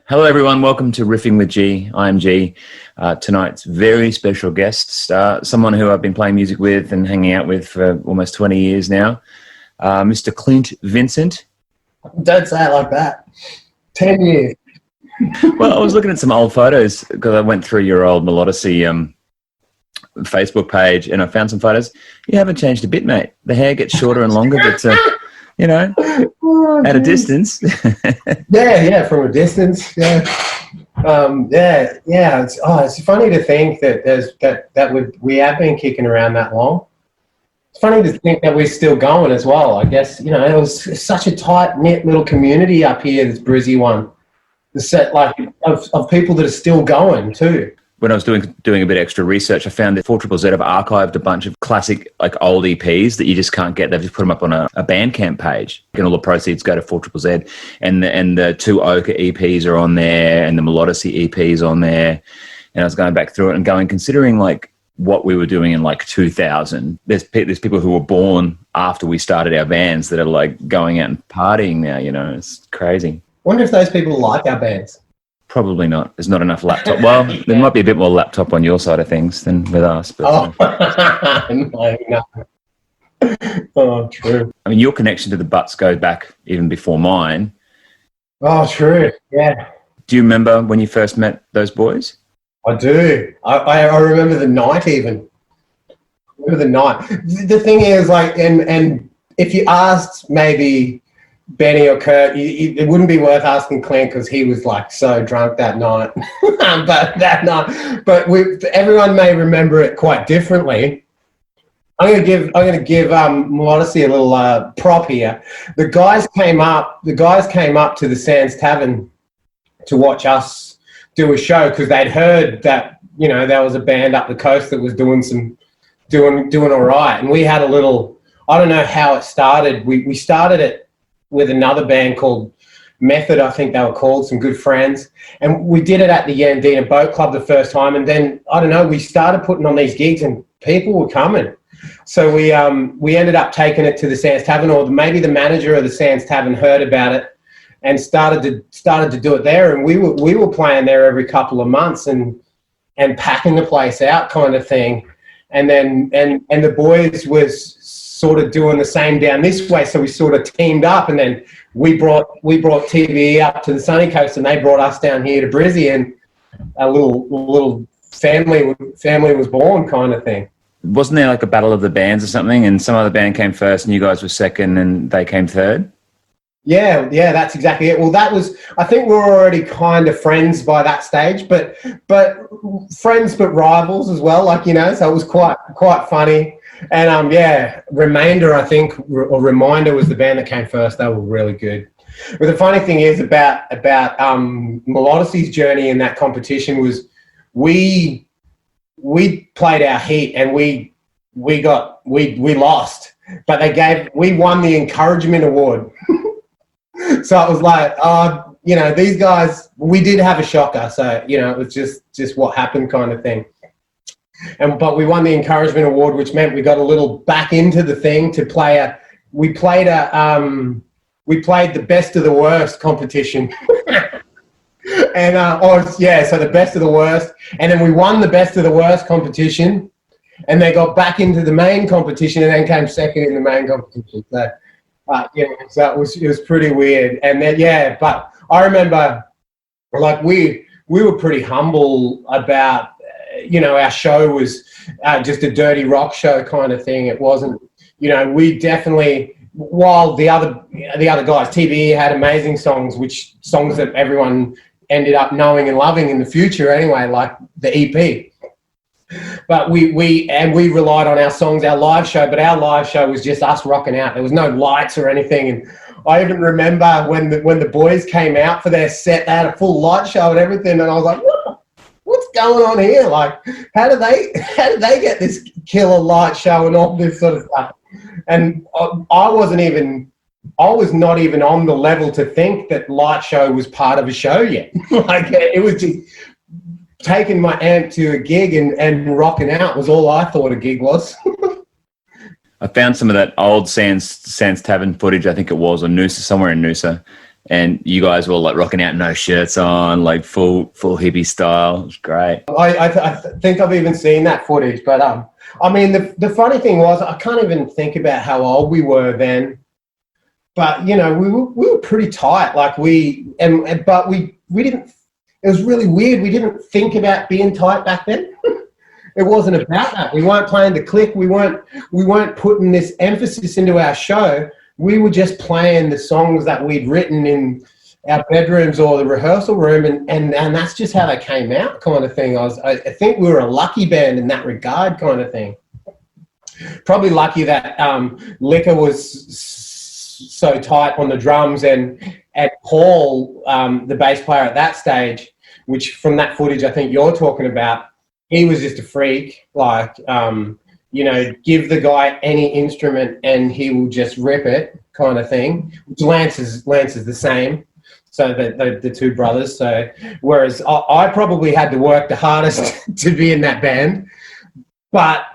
Hello, everyone. Welcome to Riffing with G. I'm G. Tonight's very special guest star, someone who I've been playing music with and hanging out with for almost 20 years now, Mr. Clint Vincent. Don't say it like that. 10 years. Well, I was looking at some old photos because I went through your old Melodicy Facebook page and I found some photos. You haven't changed a bit, mate. The hair gets shorter and longer, but, at a distance. yeah, from a distance, yeah. It's funny to think that we have been kicking around that long. It's funny to think that we're still going as well. I guess, it was such a tight-knit little community up here, this Brizzy one. The set of people that are still going too. When I was doing a bit of extra research, I found that 4ZZZ have archived a bunch of classic, old EPs that you just can't get. They've just put them up on a Bandcamp page, and all the proceeds go to 4ZZZ. And the two Ochre EPs are on there, and the Melodicy EPs on there. And I was going back through it and going, considering what we were doing in 2000. There's people who were born after we started our bands that are going out and partying now. It's crazy. Wonder if those people like our bands. Probably not. There's not enough laptop. Well, there might be a bit more laptop on your side of things than with us. But, no. Oh, true. I mean, your connection to the Butts goes back even before mine. Oh, true. Yeah. Do you remember when you first met those boys? I do. I remember the night even. I remember the night. The thing is, and if you asked maybe Benny or Kurt, it wouldn't be worth asking Clint because he was so drunk that night. but everyone may remember it quite differently. I'm gonna give Melodicy a little prop here. The guys came up to the Sands Tavern to watch us do a show because they'd heard that there was a band up the coast that was doing all right, and we had a little. I don't know how it started. We started it with another band called Method, I think they were called, some good friends. And we did it at the Yandina Boat Club the first time. And then, I don't know, we started putting on these gigs and people were coming. So we ended up taking it to the Sands Tavern, or maybe the manager of the Sands Tavern heard about it and started to do it there. And we were playing there every couple of months and packing the place out kind of thing. And then, and the boys was sort of doing the same down this way, so we sort of teamed up, and then we brought TVE up to the sunny coast, and they brought us down here to Brizzy, and a little family was born, kind of thing. Wasn't there a battle of the bands or something, and some other band came first, and you guys were second, and they came third? Yeah, that's exactly it. Well, that was, I think we were already kind of friends by that stage, but friends but rivals as well, so it was quite funny. And Reminder, I think, or Reminder was the band that came first. They were really good. But the funny thing is about Melodicy's journey in that competition was we played our heat and we lost, but we won the encouragement award. So it was these guys, we did have a shocker. So, it was just what happened kind of thing. But we won the encouragement award, which meant we got a little back into the thing to play we played the best of the worst competition. And so the best of the worst, and then we won the best of the worst competition, and they got back into the main competition and then came second in the main competition. So so it was pretty weird. And then but I remember we were pretty humble about our show was just a dirty rock show kind of thing. It wasn't, we definitely, while the other guys, TVE had amazing songs that everyone ended up knowing and loving in the future anyway, like the EP. But we relied on our songs, our live show, but our live show was just us rocking out. There was no lights or anything. And I even remember when the boys came out for their set, they had a full light show and everything, and I was like, what's going on here? How did they get this killer light show and all this sort of stuff? And I was not even on the level to think that light show was part of a show yet. It was just taking my amp to a gig and rocking out was all I thought a gig was. I found some of that old Sands Tavern footage, I think it was, or Noosa, somewhere in Noosa. and you guys were all like rocking out, no shirts on, like full hippie style. It was great. I think I've even seen that footage, but I mean, the funny thing was, I can't even think about how old we were then, but you know, we were pretty tight. Like but we didn't. It was really weird. We didn't think about being tight back then. It wasn't about that. We weren't playing the click. We weren't putting this emphasis into our show. We were just playing the songs that we'd written in our bedrooms or the rehearsal room, and that's just how they came out, kind of thing. I think we were a lucky band in that regard, kind of thing. Probably lucky that Liquor was so tight on the drums, and Paul, the bass player at that stage, which from that footage I think you're talking about, he was just a freak. Like, you know, give the guy any instrument and he will just rip it, kind of thing. Lance is the same. So the two brothers. So whereas I probably had to work the hardest to be in that band, but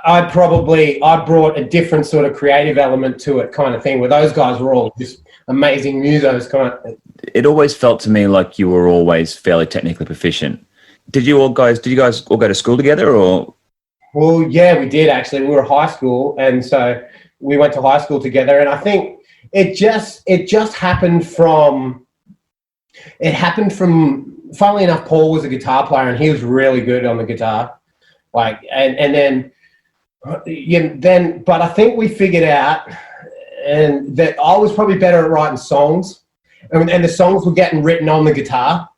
I brought a different sort of creative element to it, kind of thing, where those guys were all just amazing musos, kind of. It always felt to me like you were always fairly technically proficient. Did you guys all go to school together, or? Well, yeah, we did actually. We were high school, and so we went to high school together. And I think it just happened from. It happened from. Funnily enough, Paul was a guitar player, and he was really good on the guitar. Like, and then, but I think we figured out, and that I was probably better at writing songs, and the songs were getting written on the guitar.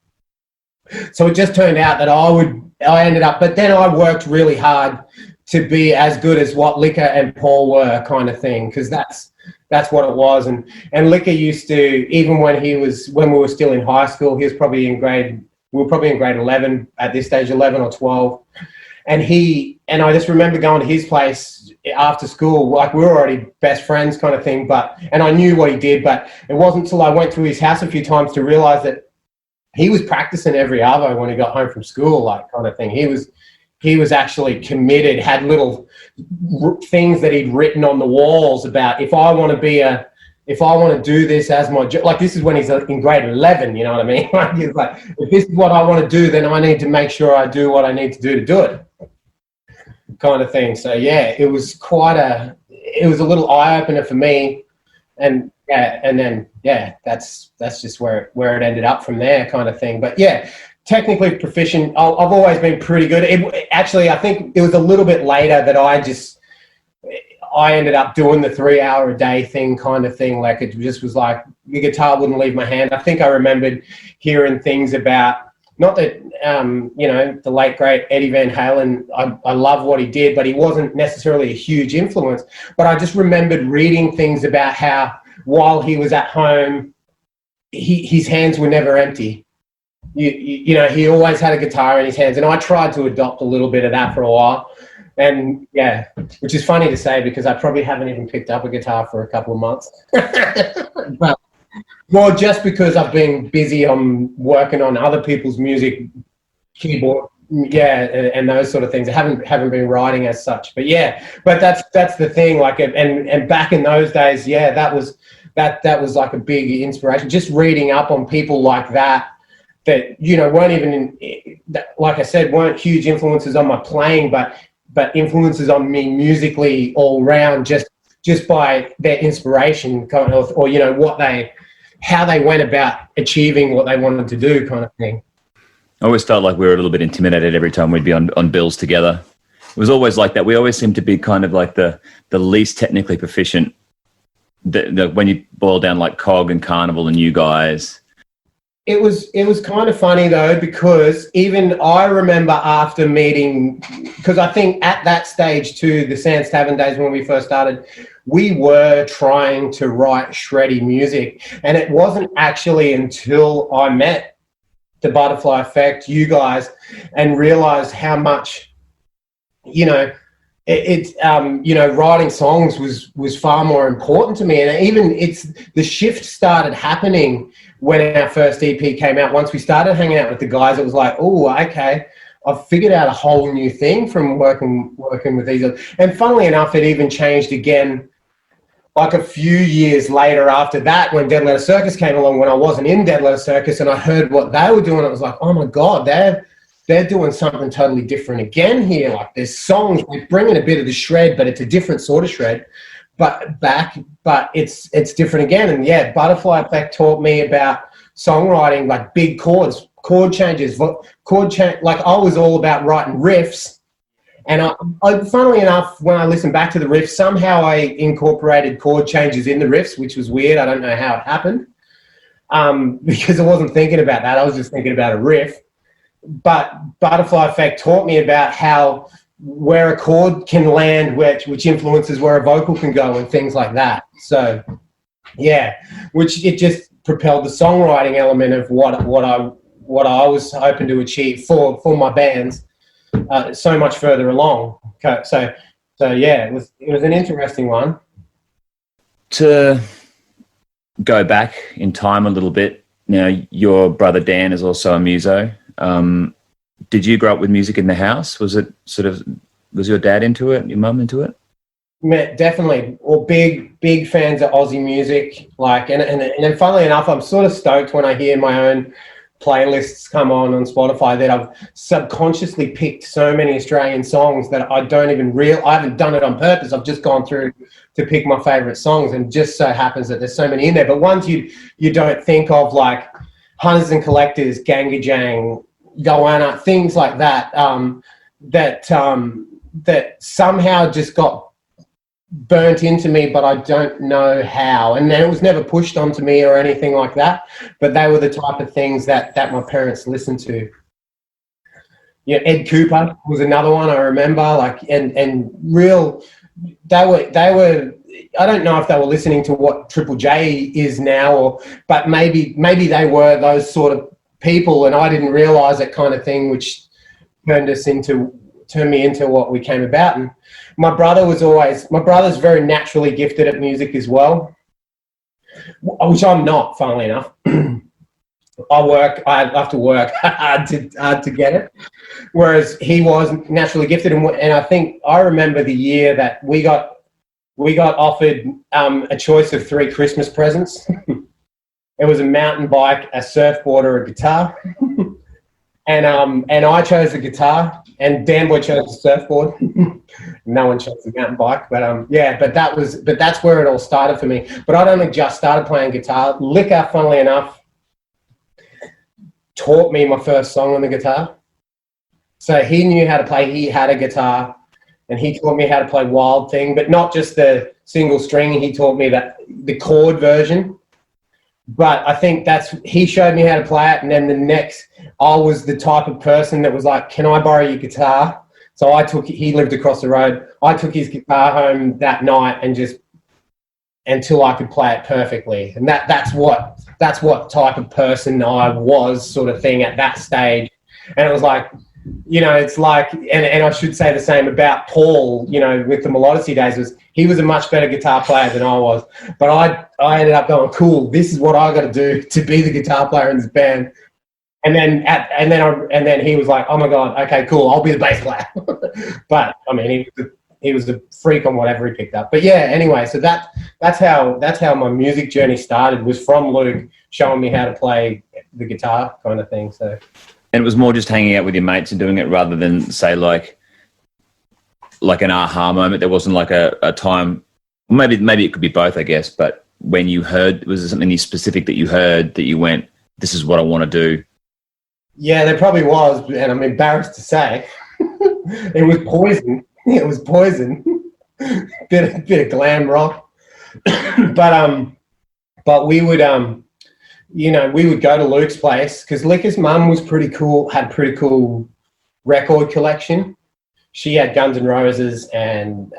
So it just turned out that I ended up, but then I worked really hard to be as good as what Liquor and Paul were, kind of thing, because that's what it was. And Liquor used to, even when we were still in high school, we were probably in grade 11 at this stage, 11 or 12. And I just remember going to his place after school, like we were already best friends, kind of thing, and I knew what he did, but it wasn't until I went to his house a few times to realize that he was practicing every arvo when he got home from school, like, kind of thing. He was actually committed, had little things that he'd written on the walls about, if I want to do this as my job, like, this is when he's in grade 11, you know what I mean? Like, he's like, if this is what I want to do, then I need to make sure I do what I need to do it, kind of thing. So yeah, it was a little eye opener for me, and then that's just where it ended up from there, kind of thing. But yeah, technically proficient. I've always been pretty good. Actually, I think it was a little bit later that I ended up doing the 3 hour a day thing, kind of thing. Like, it just was like the guitar wouldn't leave my hand. I think I remembered hearing things about, not that, the late great Eddie Van Halen, I love what he did, but he wasn't necessarily a huge influence. But I just remembered reading things about how while he was at home, his hands were never empty. You know, he always had a guitar in his hands. And I tried to adopt a little bit of that for a while. And yeah, which is funny to say because I probably haven't even picked up a guitar for a couple of months. But, well, just because I've been busy on working on other people's music, keyboard, and those sort of things. I haven't been writing as such. But yeah, but that's the thing. Like, and back in those days, yeah, that was like a big inspiration. Just reading up on people like that, you know, weren't even like I said, weren't huge influences on my playing, but influences on me musically all round, just by their inspiration, kind of, or you know, how they went about achieving what they wanted to do, kind of thing. I always felt like we were a little bit intimidated every time we'd be on bills together. It was always like that. We always seemed to be kind of like the least technically proficient. When you boil down like Cog and Carnival and you guys. It was kind of funny though, because even I remember after meeting, because I think at that stage too, the Sands Tavern days when we first started, we were trying to write shreddy music, and it wasn't actually until I met the Butterfly Effect, you guys, and realized how much, you know, you know, writing songs was far more important to me. And even the shift started happening when our first EP came out. Once we started hanging out with the guys, it was like, oh, okay, I've figured out a whole new thing from working with these. And funnily enough, it even changed again like a few years later after that, when Dead Letter Circus came along, when I wasn't in Dead Letter Circus and I heard what they were doing, it was like, oh my God, they're doing something totally different again here. Like there's songs, they're bringing a bit of the shred, but it's a different sort of shred. But it's different again. And yeah, Butterfly Effect taught me about songwriting, like big chords, chord changes, like I was all about writing riffs. And I, funnily enough, when I listened back to the riffs, somehow I incorporated chord changes in the riffs, which was weird. I don't know how it happened, because I wasn't thinking about that. I was just thinking about a riff. But Butterfly Effect taught me about how where a chord can land, which influences where a vocal can go and things like that. So, yeah, which it just propelled the songwriting element of what I was hoping to achieve for my bands. So much further along. So yeah, it was an interesting one. To go back in time a little bit, your brother Dan is also a muso. Did you grow up with music in the house? Was your dad into it? Your mum into it? Definitely. Well, big fans of Aussie music. Like, and funnily enough, I'm sort of stoked when I hear my own playlists come on Spotify that I've subconsciously picked so many Australian songs that I don't even I haven't done it on purpose. I've just gone through to pick my favorite songs, and just so happens that there's so many in there. But ones you don't think of, like Hunters and Collectors, Gangajang, Goanna, things like that, that somehow just got burnt into me, but I don't know how. And it was never pushed onto me or anything like that, but they were the type of things that my parents listened to. Yeah, Ed Cooper was another one I remember, like, and real, they were I don't know if they were listening to what Triple J is now, but maybe they were those sort of people and I didn't realize it, kind of thing, which turned me into what we came about. And my brother's very naturally gifted at music as well, which I'm not, funnily enough. I have to work hard to get it, whereas he was naturally gifted. And I think I remember the year that we got offered a choice of 3 Christmas presents. It was a mountain bike, a surfboard, or a guitar. And I chose the guitar, and Dan Boy chose the surfboard. No one chose the mountain bike, but that's where it all started for me. But I'd only just started playing guitar. Liquor, funnily enough, taught me my first song on the guitar. So he knew how to play. He had a guitar, and he taught me how to play Wild Thing, but not just the single string. He taught me the chord version. But I think he showed me how to play it, and then I was the type of person that was like, can I borrow your guitar? So he lived across the road. I took his guitar home that night and just until I could play it perfectly. And that's what type of person I was, sort of thing, at that stage. And it was like, it's like, and I should say the same about Paul, with the Melodicity days, he was a much better guitar player than I was. But I ended up going, cool, this is what I got to do to be the guitar player in this band. And then he was like, oh my God, okay, cool, I'll be the bass player. But I mean, he was a freak on whatever he picked up. But yeah, anyway, so that's how my music journey started, was from Luke showing me how to play the guitar, kind of thing. So. And it was more just hanging out with your mates and doing it, rather than, say, like an aha moment. There wasn't like a time, maybe it could be both, I guess, but when you heard, was there something specific that you heard that you went, this is what I want to do? Yeah, there probably was, and I'm embarrassed to say. It was Poison. It was Poison. bit of glam rock. But we would we would go to Luke's place, because Licker's mum was pretty cool, had pretty cool record collection. She had Guns N' Roses and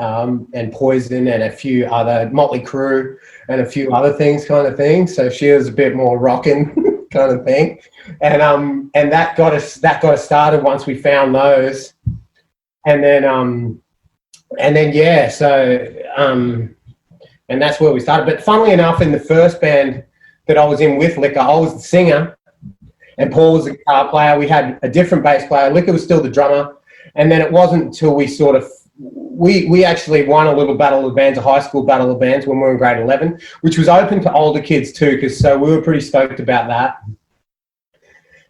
Poison and a few other, Motley Crue and a few other things, kind of thing. So she was a bit more rocking kind of thing. And that got us started once we found those. And then yeah, so and that's where we started. But funnily enough, in the first band that I was in with Liquor, I was the singer and Paul was the guitar player. We had a different bass player. Liquor was still the drummer. And then it wasn't until we sort of we actually won a little battle of bands, a high school battle of bands when we were in grade 11, which was open to older kids too, so we were pretty stoked about that.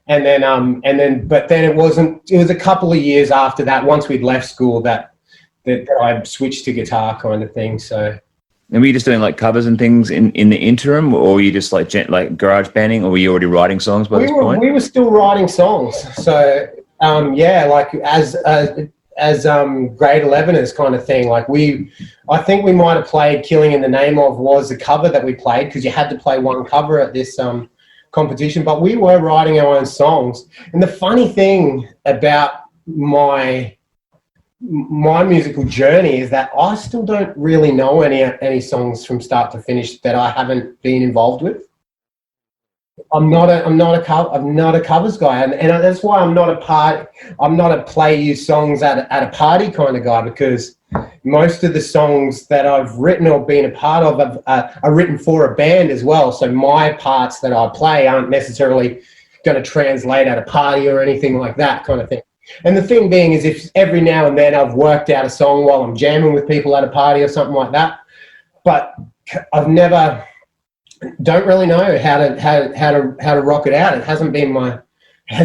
And then, but then it was a couple of years after that, once we'd left school, that I switched to guitar kind of thing. So. And were you just doing like covers and things in the interim, or were you just like garage banding, or were you already writing songs by this point? We were still writing songs. So yeah, like as grade 11ers kind of thing. Like I think we might have played "Killing in the Name of" was the cover that we played, because you had to play one cover at this competition. But we were writing our own songs. And the funny thing about my musical journey is that I still don't really know any songs from start to finish that I haven't been involved with. I'm not a covers guy, and that's why I'm not a play you songs at a party kind of guy, because most of the songs that I've written or been a part of are written for a band as well. So my parts that I play aren't necessarily going to translate at a party or anything like that kind of thing. And the thing being is, if every now and then I've worked out a song while I'm jamming with people at a party or something like that, but don't really know how to rock it out. It has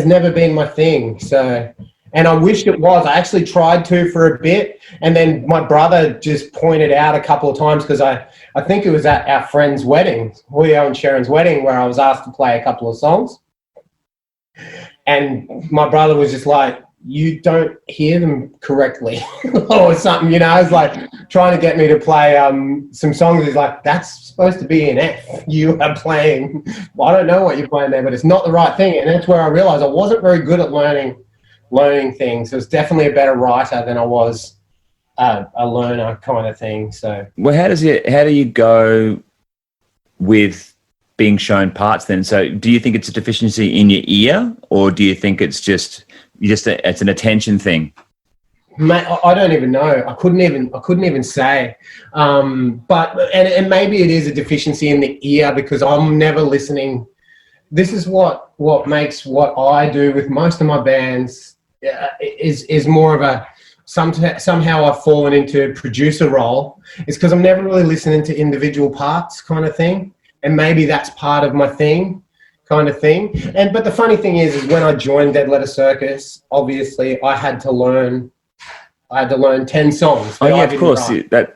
never been my thing. So, and I wished it was. I actually tried to for a bit, and then my brother just pointed out a couple of times, because I think it was at our friend's wedding, Julio and Sharon's wedding, where I was asked to play a couple of songs, and my brother was just like, "You don't hear them correctly," or something, you know. I was like trying to get me to play some songs. He's like, "That's supposed to be an F. You are playing, well, I don't know what you're playing there, but it's not the right thing." And that's where I realized I wasn't very good at learning things. I was definitely a better writer than I was a learner kind of thing. So, well, how do you go with being shown parts then? So do you think it's a deficiency in your ear, or do you think it's just it's an attention thing? Mate, I don't even know. I couldn't even say. But maybe it is a deficiency in the ear, because I'm never listening. This is what makes what I do with most of my bands is more of a somehow I've fallen into a producer role. It's because I'm never really listening to individual parts kind of thing, and maybe that's part of my thing. Kind of thing. But the funny thing is when I joined Dead Letter Circus, obviously I had to learn 10 songs. Oh yeah, of course. So that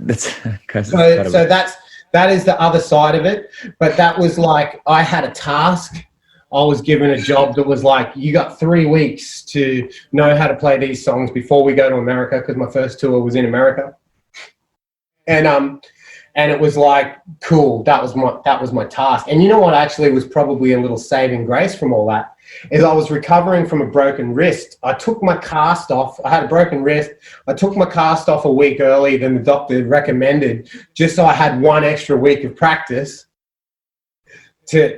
is the other side of it. But that was like, I had a task. I was given a job that was like, you got 3 weeks to know how to play these songs before we go to America, because my first tour was in America. And it was like, cool, that was my task. And you know what actually was probably a little saving grace from all that, is I was recovering from a broken wrist. I took my cast off. I had a broken wrist. I took my cast off a week earlier than the doctor recommended, just so I had 1 extra week of practice to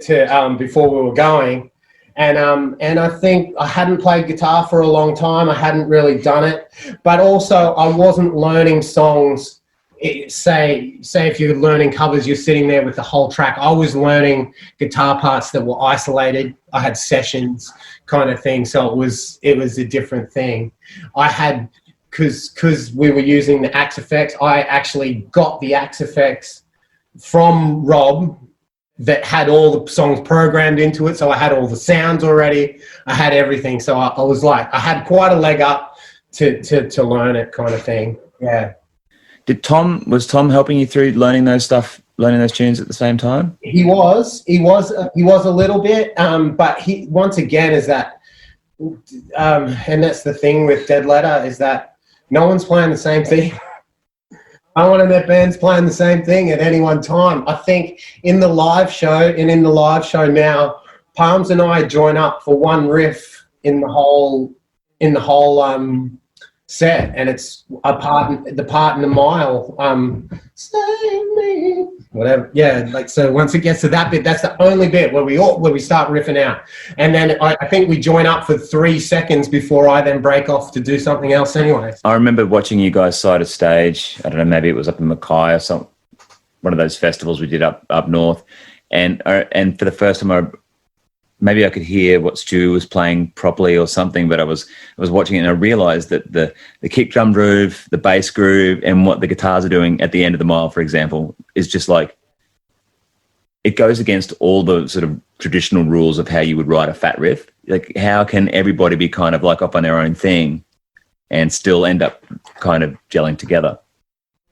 before we were going. And I think I hadn't played guitar for a long time. I hadn't really done it. But also I wasn't learning songs. Say if you're learning covers, you're sitting there with the whole track. I was learning guitar parts that were isolated. I had sessions kind of thing, so it was a different thing. I had, because we were using the Axe effects, I actually got the Axe effects from Rob that had all the songs programmed into it, so I had all the sounds already. I had everything, so I was like, I had quite a leg up to learn it kind of thing. Yeah. Was Tom helping you through learning those tunes at the same time? He was a little bit, but he, once again, is that, and that's the thing with Dead Letter, is that no one's playing the same thing. No one in that band's playing the same thing at any one time. I think in the live show now, Palms and I join up for one riff in the whole set, and it's the part in the mile, save me, whatever. Yeah, like, so once it gets to that bit, that's the only bit where we start riffing out, and then I think we join up for 3 seconds before I then break off to do something else anyway. I remember watching you guys side of stage. I don't know, maybe it was up in Mackay or some one of those festivals we did up north, and for the first time maybe I could hear what Stu was playing properly or something, but I was watching it and I realized that the kick drum groove, the bass groove, and what the guitars are doing at the end of the mile, for example, is just like, it goes against all the sort of traditional rules of how you would write a fat riff. Like, how can everybody be kind of like off on their own thing and still end up kind of gelling together?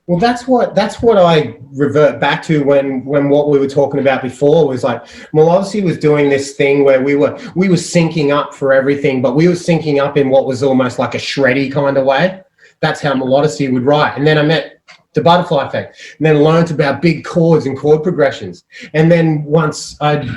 Well, that's what I revert back to when what we were talking about before was like, Melodicey was doing this thing where we were syncing up for everything, but we were syncing up in what was almost like a shreddy kind of way. That's how Melodicey would write. And then I met the Butterfly Effect, and then learned about big chords and chord progressions. And then once Dead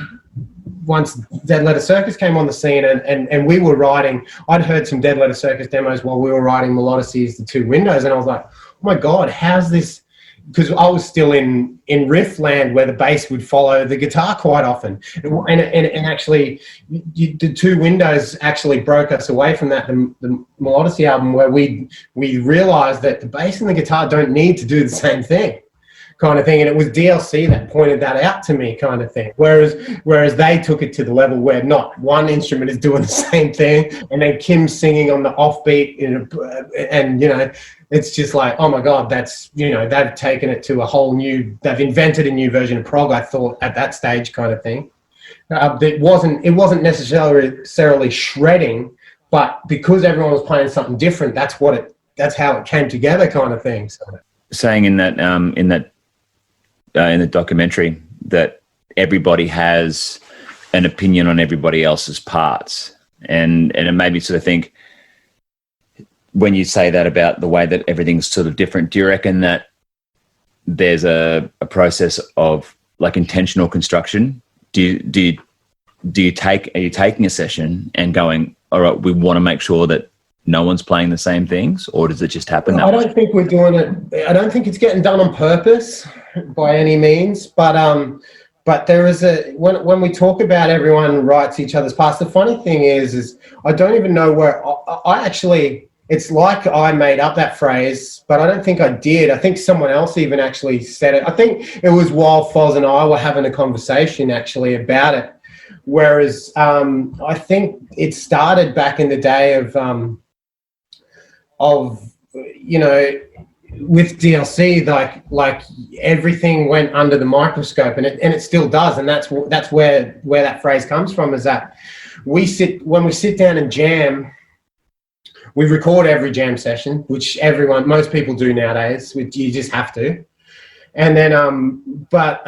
Letter Circus came on the scene and we were writing, I'd heard some Dead Letter Circus demos while we were writing Melodicey's The Two Windows, and I was like, oh my God, how's this? Because I was still in riff land where the bass would follow the guitar quite often. And actually, the Two Windows actually broke us away from that, the Melodicey album, where we realized that the bass and the guitar don't need to do the same thing, kind of thing. And it was DLC that pointed that out to me, kind of thing. Whereas they took it to the level where not one instrument is doing the same thing, and then Kim's singing on the offbeat, and you know, it's just like, oh my God, that's, you know, they've taken it to a whole new, they've invented a new version of prog, I thought, at that stage, kind of thing. It wasn't necessarily shredding, but because everyone was playing something different, that's how it came together, kind of thing. So. Saying in the documentary that everybody has an opinion on everybody else's parts, and it made me sort of think, when you say that about the way that everything's sort of different, do you reckon that there's a process of like intentional construction? Are you taking a session and going, all right, we want to make sure that no one's playing the same things, or does it just happen that way? I don't think we're doing it. I don't think it's getting done on purpose by any means, but there is when we talk about everyone writes each other's parts, the funny thing is I don't even know where I actually, it's like I made up that phrase, but I don't think I did. I think someone else even actually said it. I think it was while Foz and I were having a conversation actually about it. Whereas I think it started back in the day of you know, with DLC, like everything went under the microscope, and it still does, and that's where that phrase comes from. Is that when we sit down and jam. We record every jam session, which most people do nowadays. You just have to. And then, but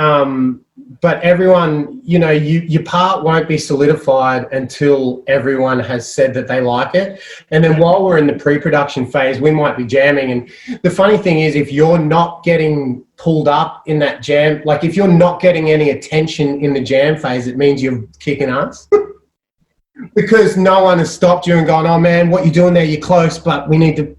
everyone, you know, your part won't be solidified until everyone has said that they like it. And then while we're in the pre-production phase, we might be jamming. And the funny thing is, if you're not getting pulled up in that jam, like if you're not getting any attention in the jam phase, it means you're kicking ass. Because no one has stopped you and gone, oh man, what you're doing there, you're close, but we need to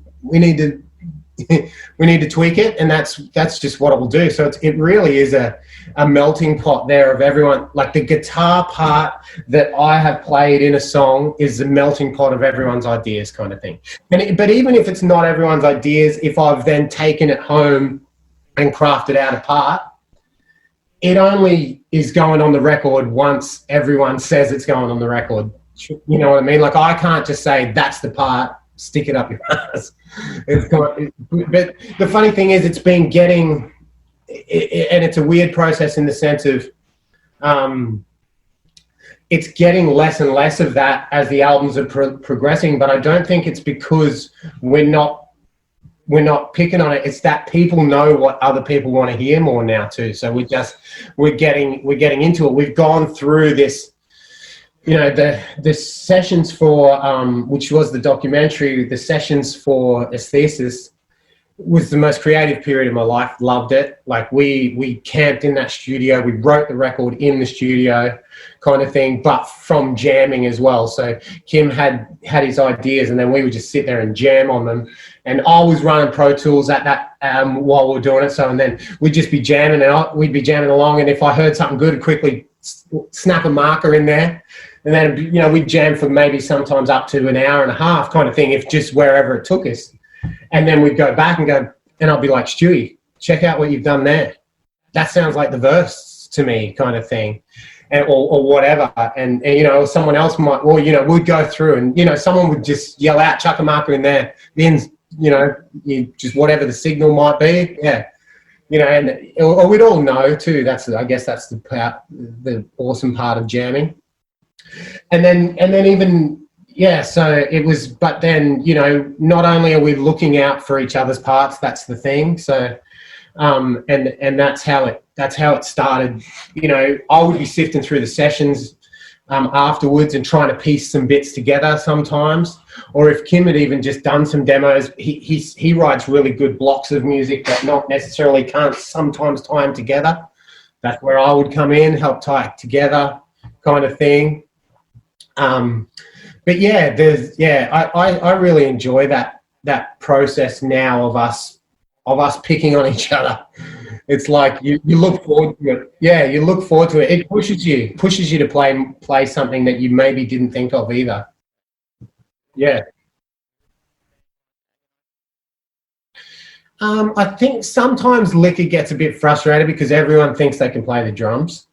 tweak it, and that's just what it will do. So it really is a melting pot there of everyone. Like the guitar part that I have played in a song is the melting pot of everyone's ideas, kind of thing. But even if it's not everyone's ideas, if I've then taken it home and crafted out a part, it only is going on the record once everyone says it's going on the record. You know what I mean? Like I can't just say that's the part, stick it up your ass. But the funny thing is, it's been getting, and it's a weird process in the sense of, it's getting less and less of that as the albums are progressing. But I don't think it's because we're not picking on it. It's that people know what other people want to hear more now too. So we're getting into it. We've gone through this. You know, the sessions for, which was the documentary, the sessions for Aesthesis was the most creative period of my life. Loved it. Like we camped in that studio. We wrote the record in the studio, kind of thing, but from jamming as well. So Kim had his ideas, and then we would just sit there and jam on them. And I was running Pro Tools at that while we were doing it. So, and then we'd just be jamming, and we'd be jamming along. And if I heard something good, I'd quickly snap a marker in there. And then, you know, we'd jam for maybe sometimes up to an hour and a half, kind of thing, if just wherever it took us. And then we'd go back and I'll be like, Stewie, check out what you've done there. That sounds like the verse to me, kind of thing. or whatever, and you know, someone else might, or you know, we'd go through and you know, someone would just yell out, chuck a marker in there, then you know, just whatever the signal might be, yeah, you know, and or we'd all know too. I guess that's the awesome part of jamming, and then even. Yeah, so it was, but then, you know, not only are we looking out for each other's parts, that's the thing. So, and that's how it started. You know, I would be sifting through the sessions afterwards and trying to piece some bits together sometimes. Or if Kim had even just done some demos, he writes really good blocks of music that not necessarily can't sometimes tie them together. That's where I would come in, help tie it together, kind of thing. But yeah, I really enjoy that process now of us picking on each other. It's like you look forward to it. Yeah, you look forward to it. It pushes you to play something that you maybe didn't think of either. Yeah. I think sometimes Liquor gets a bit frustrated because everyone thinks they can play the drums.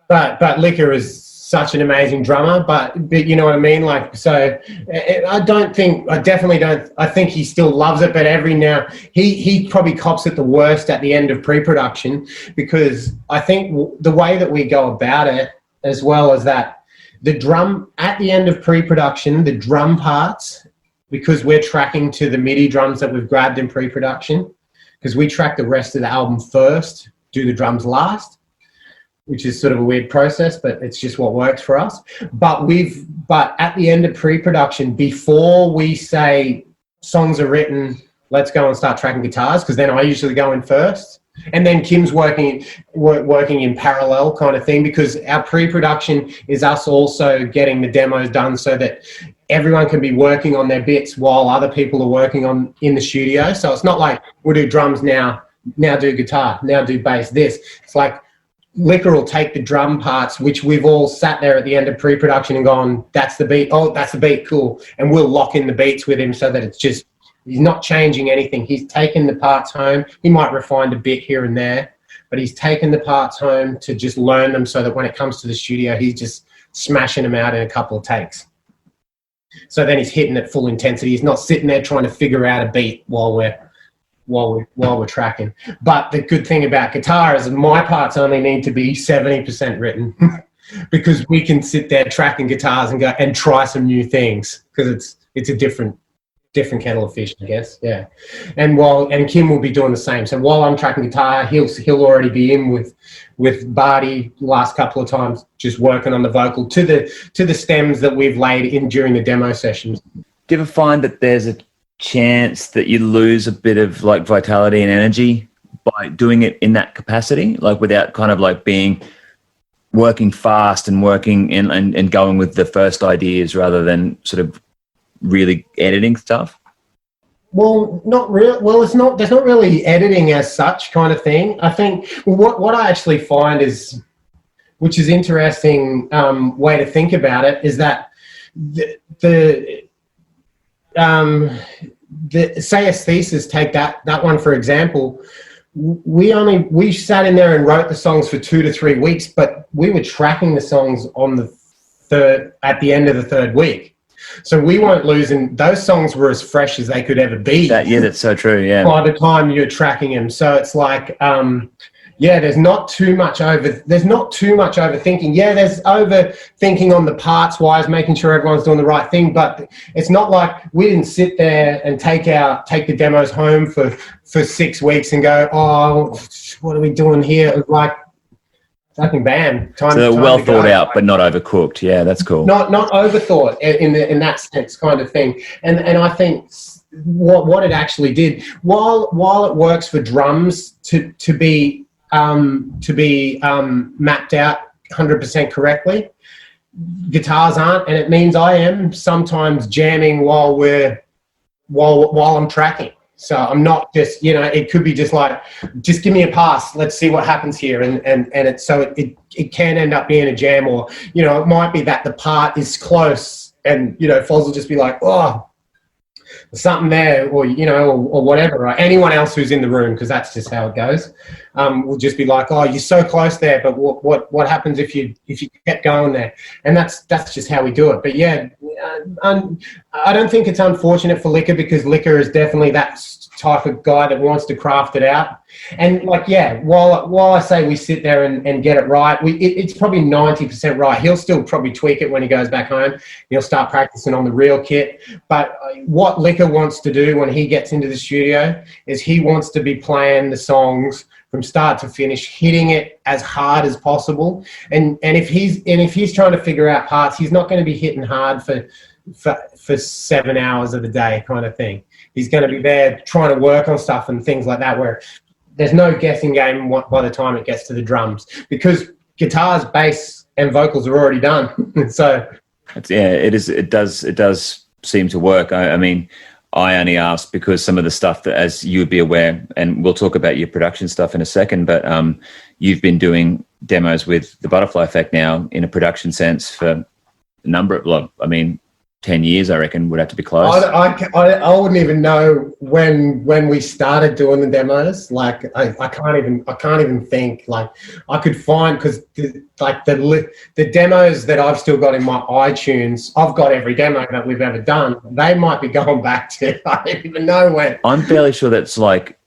But Liquor is such an amazing drummer, but you know what I mean? Like, so I definitely don't, I think he still loves it, but every now, he probably cops it the worst at the end of pre-production, because I think the way that we go about it, as well as that, the drum, at the end of pre-production, the drum parts, because we're tracking to the MIDI drums that we've grabbed in pre-production, because we track the rest of the album first, do the drums last, which is sort of a weird process, but it's just what works for us. But at the end of pre-production, before we say songs are written, let's go and start tracking guitars, because then I usually go in first, and then Kim's working in parallel kind of thing, because our pre-production is us also getting the demos done so that everyone can be working on their bits while other people are working in the studio. So it's not like we'll do drums now do guitar, now do bass, this. It's like Liquor will take the drum parts, which we've all sat there at the end of pre-production and gone, that's the beat, oh, that's the beat, cool. And we'll lock in the beats with him so that it's just, he's not changing anything. He's taken the parts home. He might refine a bit here and there, but he's taken the parts home to just learn them so that when it comes to the studio, he's just smashing them out in a couple of takes. So then he's hitting at full intensity. He's not sitting there trying to figure out a beat while we're tracking. But the good thing about guitar is my parts only need to be 70% written because we can sit there tracking guitars and go and try some new things, because it's a different kettle of fish, I guess. Yeah. And Kim will be doing the same. So while I'm tracking guitar, he'll already be in with Barty last couple of times, just working on the vocal to the stems that we've laid in during the demo sessions. Do you ever find that there's a chance that you lose a bit of like vitality and energy by doing it in that capacity, like without kind of like working fast and working and going with the first ideas rather than sort of really editing stuff? Well, not real. Well, there's not really editing as such kind of thing. I think what I actually find is, which is interesting way to think about it, is that the say aesthesis, take that one for example. We sat in there and wrote the songs for 2 to 3 weeks, but we were tracking the songs at the end of the third week. So we weren't losing, those songs were as fresh as they could ever be. That's so true, yeah. By the time you're tracking them. So it's like, there's not too much overthinking. Yeah, there's overthinking on the parts wise, making sure everyone's doing the right thing, but it's not like we didn't sit there and take the demos home for 6 weeks and go, oh, what are we doing here? It was like, fucking bam. Time so well thought out, but not overcooked. Yeah, that's cool. Not overthought in that sense, kind of thing. And I think what it actually did, while it works for drums to be mapped out 100% correctly, guitars aren't, and it means I am sometimes jamming while I'm tracking. So I'm not just, it could be just like, just give me a pass, let's see what happens here, and it can end up being a jam, or it might be that the part is close, and Foz will just be like, oh, something there, or or whatever, right? Anyone else who's in the room, because that's just how it goes, will just be like, oh, you're so close there, but what happens if you kept going there? And that's just how we do it. But yeah, I don't think it's unfortunate for Liquor, because Liquor is definitely that type of guy that wants to craft it out. And like, yeah, while I say we sit there and get it right, it's probably 90% right. He'll still probably tweak it when he goes back home. He'll start practicing on the real kit. But what Liquor wants to do when he gets into the studio is he wants to be playing the songs from start to finish, hitting it as hard as possible. And if he's trying to figure out parts, he's not going to be hitting hard for 7 hours of the day kind of thing. He's going to be there trying to work on stuff and things like that, where there's no guessing game by the time it gets to the drums, because guitars, bass, and vocals are already done. So it does seem to work. I mean, I only asked because some of the stuff that, as you would be aware, and we'll talk about your production stuff in a second, but you've been doing demos with the Butterfly Effect now in a production sense for a number of, 10 years, I reckon, would have to be close. I wouldn't even know when we started doing the demos. Like I can't even think. Like I could find, because the demos that I've still got in my iTunes, I've got every demo that we've ever done. They might be going back to, I don't even know when. I'm fairly sure that's like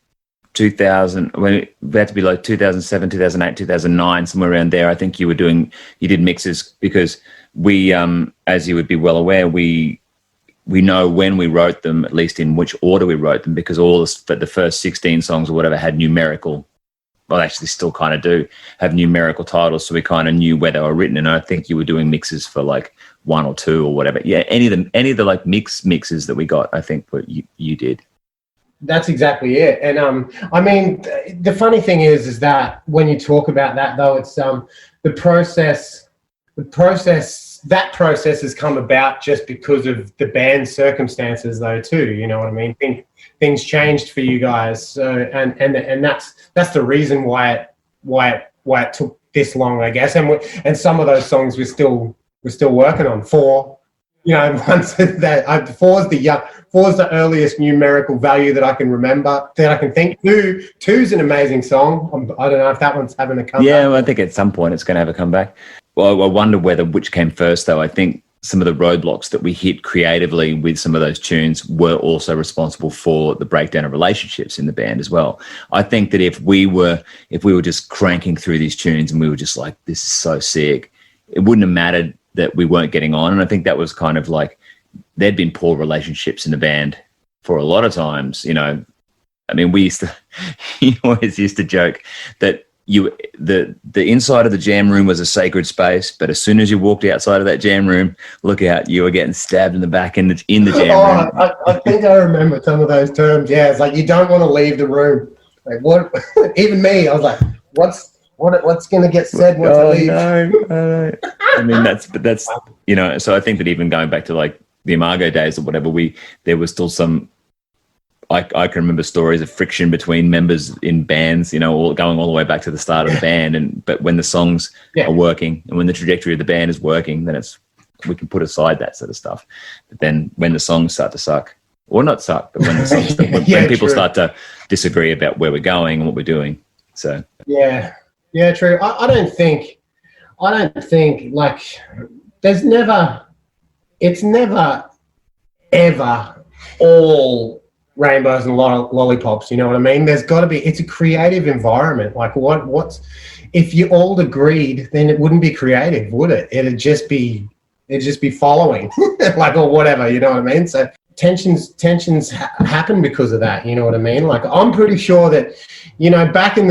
2000, when it had to be like 2007, 2008, 2009, somewhere around there. I think you did mixes, because we, as you would be well aware, we know when we wrote them, at least in which order we wrote them, because the first 16 songs or whatever had numerical, well, actually still kind of do have numerical titles, so we kind of knew where they were written. And I think you were doing mixes for like 1 or 2 or whatever. Yeah, any of the like mixes that we got, I think you did. That's exactly it. And I mean, the funny thing is that when you talk about that, though, it's the process has come about just because of the band's circumstances, though, too. You know what I mean? Things changed for you guys, so and that's the reason why it took this long, I guess. And some of those songs we're still working on. Once that four's the earliest numerical value that I can remember, that I can think. Two's an amazing song. I don't know if that one's having a comeback. Yeah, well, I think at some point it's going to have a comeback. Well, I wonder which came first, though. I think some of the roadblocks that we hit creatively with some of those tunes were also responsible for the breakdown of relationships in the band as well. I think that if we were just cranking through these tunes and we were just like, this is so sick, it wouldn't have mattered that we weren't getting on. And I think that was kind of like, there'd been poor relationships in the band for a lot of times. We always used to joke that the inside of the jam room was a sacred space, but as soon as you walked outside of that jam room, look out, you were getting stabbed in the back in the jam room. I think I remember some of those terms. Yeah, it's like you don't want to leave the room. Like what? Even me, I was like, what's going to get said once I leave? No. I mean, that's so I think that even going back to like the Imago days or whatever, there was still some, I can remember stories of friction between members in bands, all going all the way back to the start of the band. But when the songs are working and when the trajectory of the band is working, then we can put aside that sort of stuff. But then when the songs start to suck, or not suck, but when the songs, when people start to disagree about where we're going and what we're doing. So yeah, true. I don't think like it's never ever all rainbows and lollipops, you know what I mean? There's got to be, it's a creative environment. Like what's if you all agreed, then it wouldn't be creative, would it? It'd just be following like, or whatever, you know what I mean? So tensions happen because of that, you know what I mean? Like I'm pretty sure that, back in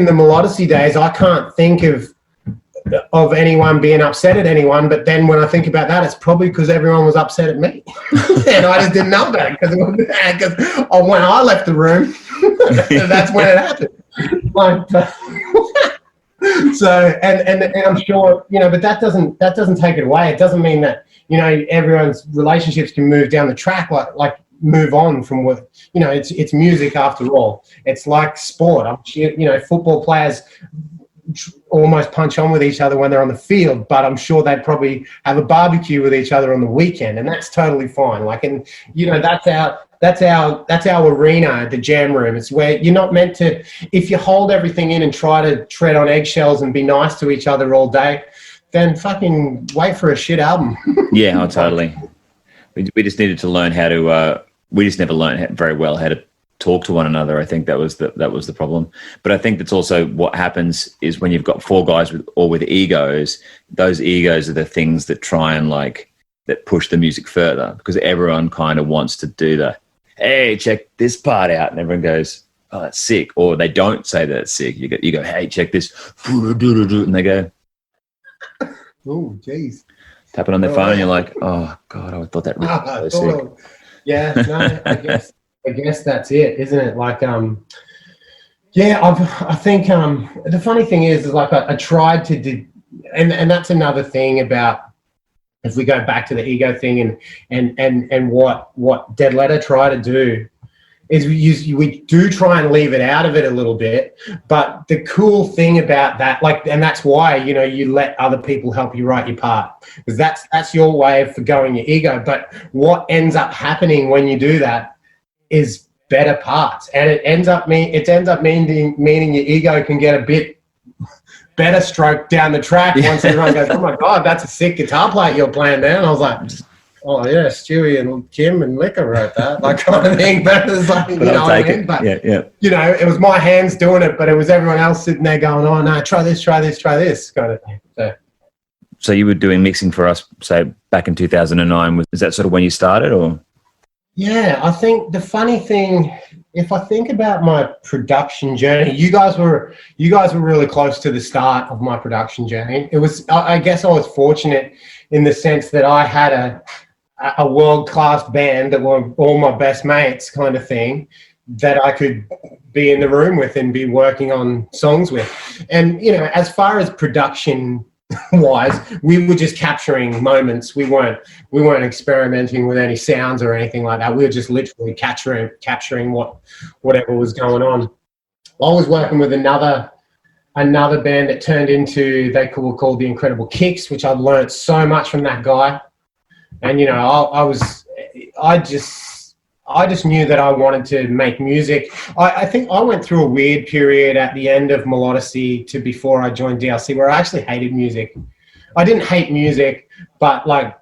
the Melodicy days, I can't think of anyone being upset at anyone, but then when I think about that, it's probably because everyone was upset at me and I just didn't know about it because when I left the room that's when it happened. So and I'm sure, but that doesn't take it away. It doesn't mean that everyone's relationships can move down the track, like move on from what it's music after all. It's like sport. Football players almost punch on with each other when they're on the field, but I'm sure they'd probably have a barbecue with each other on the weekend, and that's totally fine. Like, and you know, that's our arena, the jam room. It's where you're not meant to, if you hold everything in and try to tread on eggshells and be nice to each other all day, then fucking wait for a shit album. Yeah, totally. We just needed to learn how to. We just never learned very well how to talk to one another. I think that was the problem. But I think that's also what happens is when you've got four guys with egos. Those egos are the things that try and that push the music further, because everyone kind of wants to do hey, check this part out, and everyone goes, oh, that's sick, or they don't say that it's sick. You go, hey, check this, and they go, oh, jeez. Tapping on their phone, and you're like, oh God, I thought that was so sick. Yeah, no, I guess that's it, isn't it? Like, yeah, I think the funny thing is like I tried to do, and that's another thing about, if we go back to the ego thing and what Dead Letter try to do is we do try and leave it out of it a little bit. But the cool thing about that, and that's why, you know, you let other people help you write your part, because that's your way of forgoing your ego. But what ends up happening when you do that is better parts, and it ends up meaning your ego can get a bit better stroke down the track once everyone goes, oh my God, that's a sick guitar plate you're playing, man. And I was like, oh yeah, Stewie and Kim and Liquor wrote that, like, kind of thing. But it was like, you know what I mean? But yeah. You know, it was my hands doing it, but it was everyone else sitting there going, oh no, try this kind of thing. So you were doing mixing for us, say back in 2009. Is that sort of when you started, or? Yeah, I think the funny thing, if I think about my production journey, you guys were really close to the start of my production journey. It was, I guess I was fortunate in the sense that I had a world-class band that were all my best mates, kind of thing, that I could be in the room with and be working on songs with. And, you know, as far as production wise, we were just capturing moments. We weren't experimenting with any sounds or anything like that. We were just literally capturing whatever was going on. I was working with another band that turned into, they were called the Incredible Kicks, which I learned so much from that guy. And, you know, I just knew that I wanted to make music. I think I went through a weird period at the end of Melodicy to before I joined DLC, where I actually hated music. I didn't hate music, but like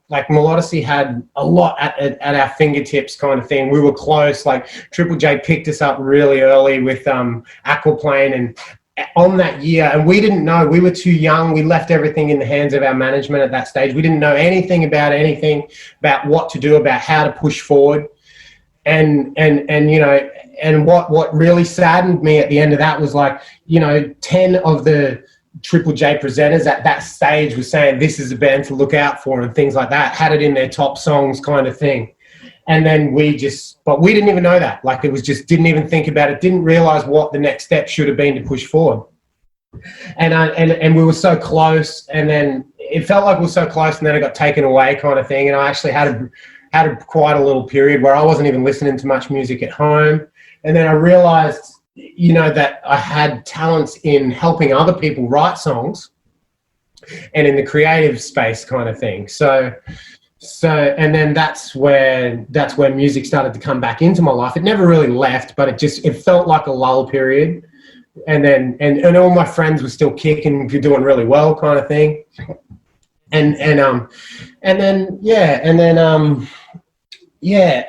Melodicy had a lot at our fingertips, kind of thing. We were close. Like Triple J picked us up really early with Aquaplane, and on that year, and we didn't know, we were too young. We left everything in the hands of our management at that stage. We didn't know anything about what to do, about how to push forward. And you know, and what really saddened me at the end of that was, like, you know, 10 of the Triple J presenters at that stage were saying this is a band to look out for and things like that, had it in their top songs, kind of thing. And then but we didn't even know that. Like, it was just, didn't even think about it, didn't realize what the next step should have been to push forward. And we were so close, and then it felt like we were so close, and then it got taken away, kind of thing. And I actually had quite a little period where I wasn't even listening to much music at home. And then I realized, you know, that I had talents in helping other people write songs and in the creative space, kind of thing. So, and then that's where music started to come back into my life. It never really left, but it felt like a lull period. And then, and all my friends were still kicking, doing really well, kind of thing. And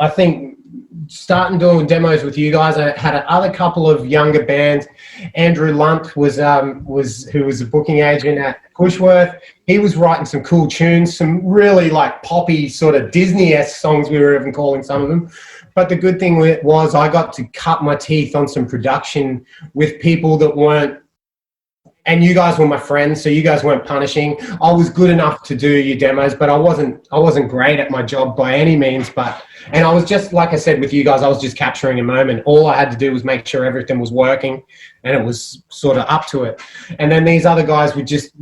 I think starting doing demos with you guys, I had another couple of younger bands. Andrew Lunt who was a booking agent at Pushworth. He was writing some cool tunes, some really like poppy sort of Disney-esque songs, we were even calling some of them. But the good thing was I got to cut my teeth on some production with people that weren't, and you guys were my friends, so you guys weren't punishing. I was good enough to do your demos, but I wasn't great at my job by any means. And I was just, like I said with you guys, I was just capturing a moment. All I had to do was make sure everything was working, and it was sort of up to it. And then these other guys would just,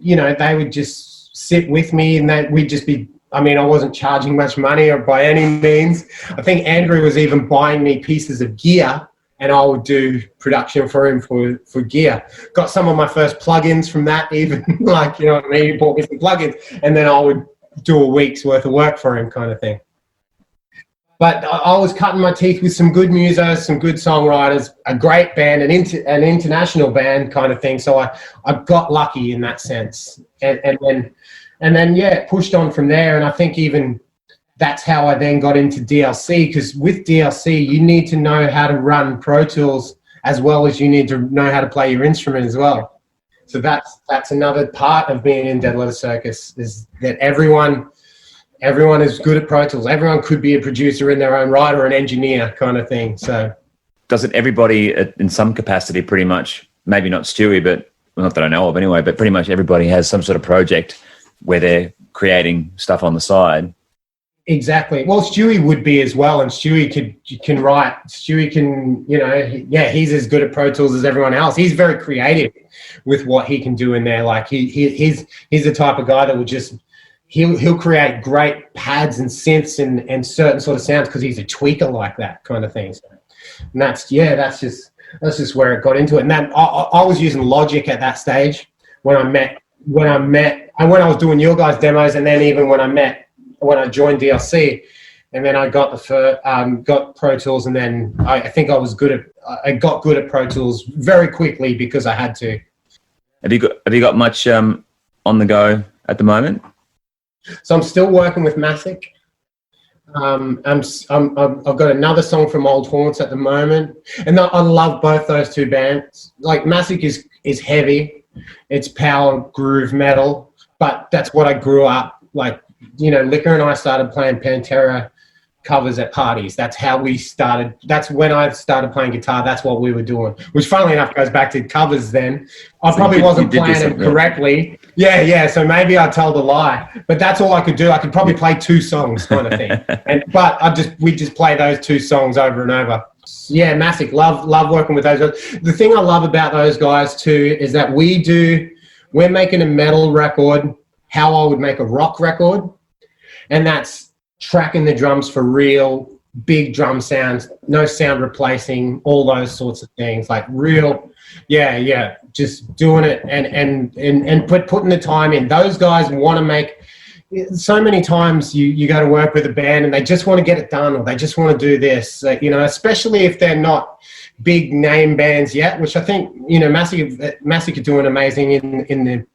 you know, they would just sit with me, and we'd just be, I mean, I wasn't charging much money or by any means. I think Andrew was even buying me pieces of gear and I would do production for him for gear. Got some of my first plugins from that, even like, you know what I mean? He bought me some plugins, and then I would do a week's worth of work for him, kind of thing. But I was cutting my teeth with some good musos, some good songwriters, a great band, an international band kind of thing. So I got lucky in that sense, and then yeah, pushed on from there. And I think even that's how I then got into DLC, because with DLC you need to know how to run Pro Tools as well as you need to know how to play your instrument as well. So that's another part of being in Dead Letter Circus, is that everyone is good at Pro Tools. Everyone could be a producer in their own right, or an engineer kind of thing. So doesn't everybody in some capacity pretty much, maybe not Stewie, but well, not that I know of anyway, but pretty much everybody has some sort of project where they're creating stuff on the side? Exactly. Well, Stewie would be as well, and Stewie can write. Stewie can, you know, he's as good at Pro Tools as everyone else. He's very creative with what he can do in there. Like he's the type of guy that will just, he'll create great pads and synths and certain sort of sounds because he's a tweaker like that kind of thing. So, and that's just where it got into it. And then I was using Logic at that stage when I was doing your guys' demos, and then even when I joined DLC, and then I got got Pro Tools, and then I think I got good at Pro Tools very quickly because I had to. Have you got much on the go at the moment? So I'm still working with Masick. I've got another song from Old Haunts at the moment, and I love both those two bands. Like Masick is heavy, it's power groove metal, but that's what I grew up like. You know, Liquor and I started playing Pantera covers at parties. That's how we started. That's when I started playing guitar. That's what we were doing, which funnily enough goes back to covers then. I probably wasn't playing them correctly. Yeah. So maybe I told a lie, but that's all I could do. I could probably play 2 songs kind of thing. But we just play those 2 songs over and over. Yeah, Masick, love working with those guys. The thing I love about those guys too is that we're making a metal record how I would make a rock record, and that's tracking the drums for real big drum sounds, no sound replacing, all those sorts of things, like real, just doing it and putting the time in. Those guys want to make, so many times you go to work with a band and they just want to get it done, or they just want to do this, you know, especially if they're not big name bands yet, which I think, you know, Masick are doing amazing in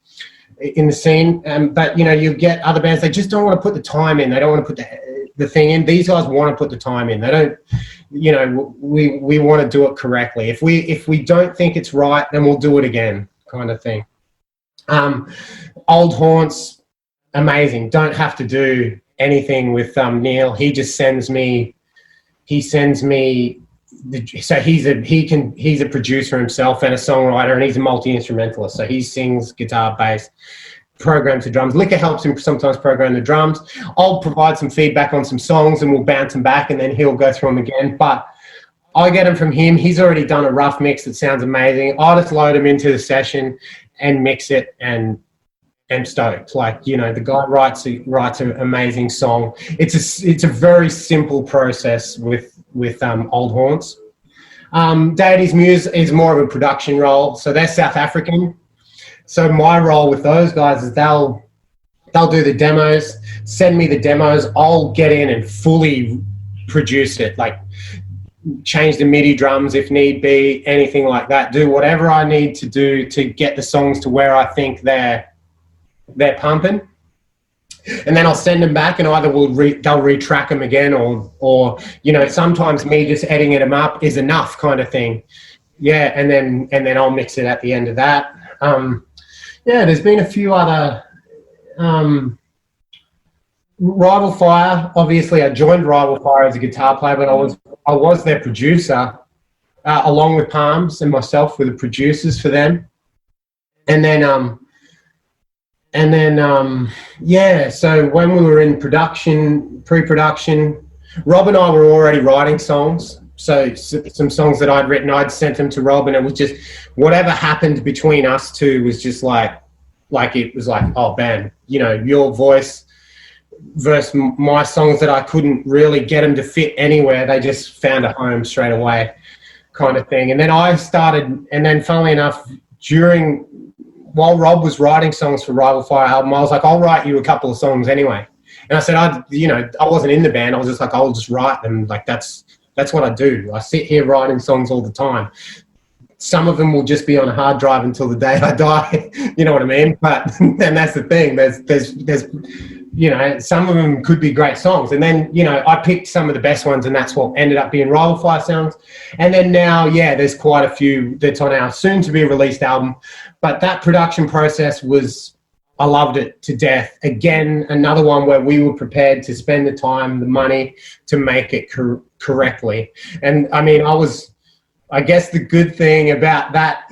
the scene, but you know, you get other bands, they just don't want to put the time in, they don't want to put the thing in. These guys want to put the time in. They don't, you know, we want to do it correctly. If we don't think it's right, then we'll do it again, kind of thing. Old Haunts, amazing. Don't have to do anything with Neil. He just sends me so he's a producer himself and a songwriter, and he's a multi-instrumentalist. So he sings guitar, bass, programs the drums. Liquor helps him sometimes program the drums. I'll provide some feedback on some songs and we'll bounce them back, and then he'll go through them again. But I get them from him. He's already done a rough mix that sounds amazing. I just load him into the session and mix it, and stoked. Like, you know, the guy writes an amazing song. It's a very simple process with Old Haunts. Deity's Muse is more of a production role, so they're South African. So my role with those guys is they'll do the demos, send me the demos, I'll get in and fully produce it, like change the MIDI drums if need be, anything like that, do whatever I need to do to get the songs to where I think they're pumping. And then I'll send them back, and either they'll retrack them again, or you know, sometimes me just editing them up is enough, kind of thing. Yeah, and then I'll mix it at the end of that. There's been a few other Rival Fire. Obviously, I joined Rival Fire as a guitar player, but I was their producer, along with Palms and myself were the producers for them. So when we were in pre-production, Rob and I were already writing songs. So some songs that I'd written, I'd sent them to Rob, and it was just whatever happened between us two was just like it was like, oh, Ben, you know, your voice versus my songs that I couldn't really get them to fit anywhere. They just found a home straight away. kind of thing. And then I started, and then funnily enough, while Rob was writing songs for Rival Fire album, I was like, I'll write you a couple of songs anyway. And I said, I wasn't in the band. I was just like, I'll just write them. Like that's what I do. I sit here writing songs all the time. Some of them will just be on a hard drive until the day I die. You know what I mean? But, and that's the thing. There's some of them could be great songs. And then, I picked some of the best ones, and that's what ended up being Rival Fire songs. And then now, there's quite a few that's on our soon-to-be-released album. But that production process I loved it to death. Again, another one where we were prepared to spend the time, the money to make it correctly. And, I guess the good thing about that,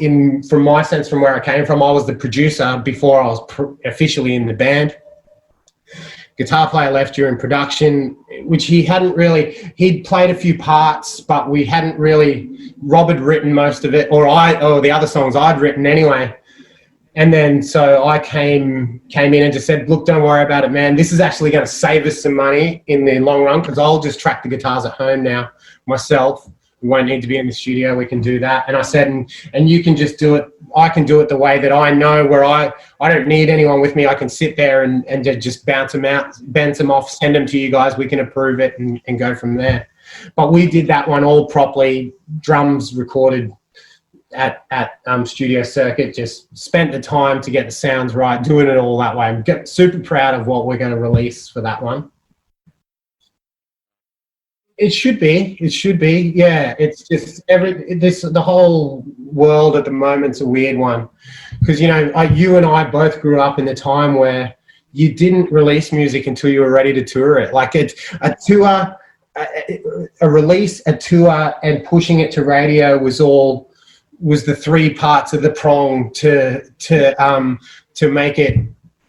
from my sense, from where I came from, I was the producer before I was officially in the band. Guitar player left during production, which he'd played a few parts, but we hadn't really, Rob had written most of it, or the other songs I'd written anyway. And then so I came in and just said, look, don't worry about it, man. This is actually going to save us some money in the long run, because I'll just track the guitars at home now myself. We won't need to be in the studio. We can do that. And I said, and you can just do it. I can do it the way that I know, where I don't need anyone with me. I can sit there and just bounce them off, send them to you guys. We can approve it and go from there. But we did that one all properly. Drums recorded at Studio Circuit. Just spent the time to get the sounds right, doing it all that way. I'm super proud of what we're going to release for that one. It should be. Yeah, it's just the whole world at the moment's a weird one, because you and I both grew up in the time where you didn't release music until you were ready to tour it. Like a release, a tour, and pushing it to radio was the three parts of the prong to make it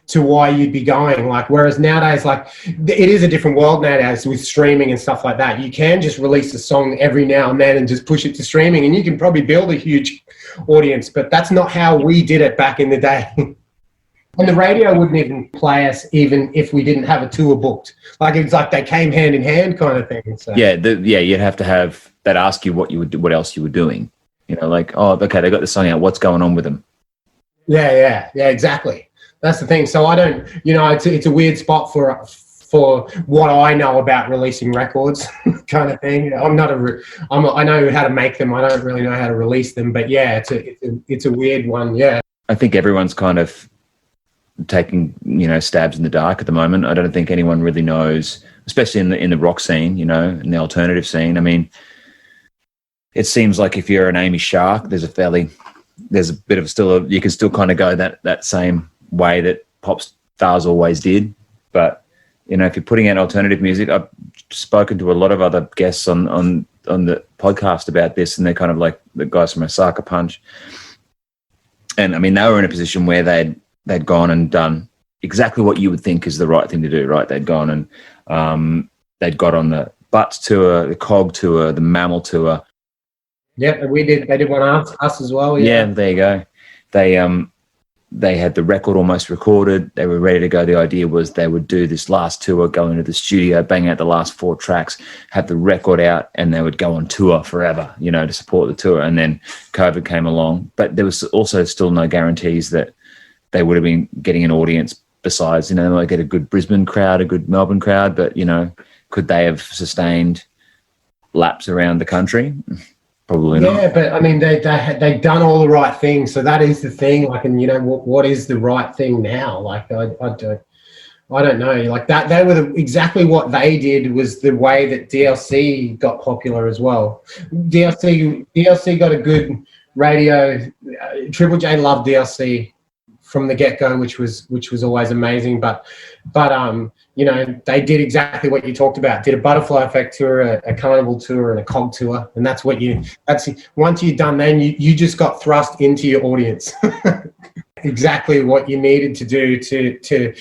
to why you'd be going. Like, whereas nowadays, like, it is a different world nowadays with streaming and stuff like that. You can just release a song every now and then and just push it to streaming, and you can probably build a huge audience, but that's not how we did it back in the day. And the radio wouldn't even play us even if we didn't have a tour booked. Like, it's like they came hand in hand kind of thing. So. You'd have to have that ask you what else you were doing. Like, oh, okay, they got the song out. What's going on with them? Yeah, exactly. That's the thing. So I don't, it's a weird spot for what I know about releasing records, kind of thing. I know how to make them. I don't really know how to release them. But yeah, it's a weird one. Yeah. I think everyone's kind of taking stabs in the dark at the moment. I don't think anyone really knows, especially in the rock scene, in the alternative scene. I mean, it seems like if you're an Amy Shark, there's a bit of you can still kind of go that same way that pop stars always did. But if you're putting out alternative music, I've spoken to a lot of other guests on the podcast about this, and they're kind of like the guys from Osaka Punch, and I mean, they were in a position where they'd gone and done exactly what you would think is the right thing to do, right? They'd gone and they'd got on the Butts tour, the Cog tour, the Mammal tour. Yeah, we did. They did one us as well. Yeah, there you go. They had the record almost recorded. They were ready to go. The idea was they would do this last tour, go into the studio, bang out the last 4 tracks, have the record out, and they would go on tour forever, to support the tour. And then COVID came along. But there was also still no guarantees that they would have been getting an audience besides, they might get a good Brisbane crowd, a good Melbourne crowd, but, could they have sustained laps around the country? Probably not. Yeah, but I mean, they've done all the right things, so that is the thing. Like, and what is the right thing now? Like, I don't know. Like that, they were exactly what they did was the way that DLC got popular as well. DLC got a good radio. Triple J loved DLC from the get-go, which was always amazing. But they did exactly what you talked about. Did a Butterfly Effect tour, a Carnival tour, and a Cog tour, and that's once you're done. Then you just got thrust into your audience. Exactly what you needed to do to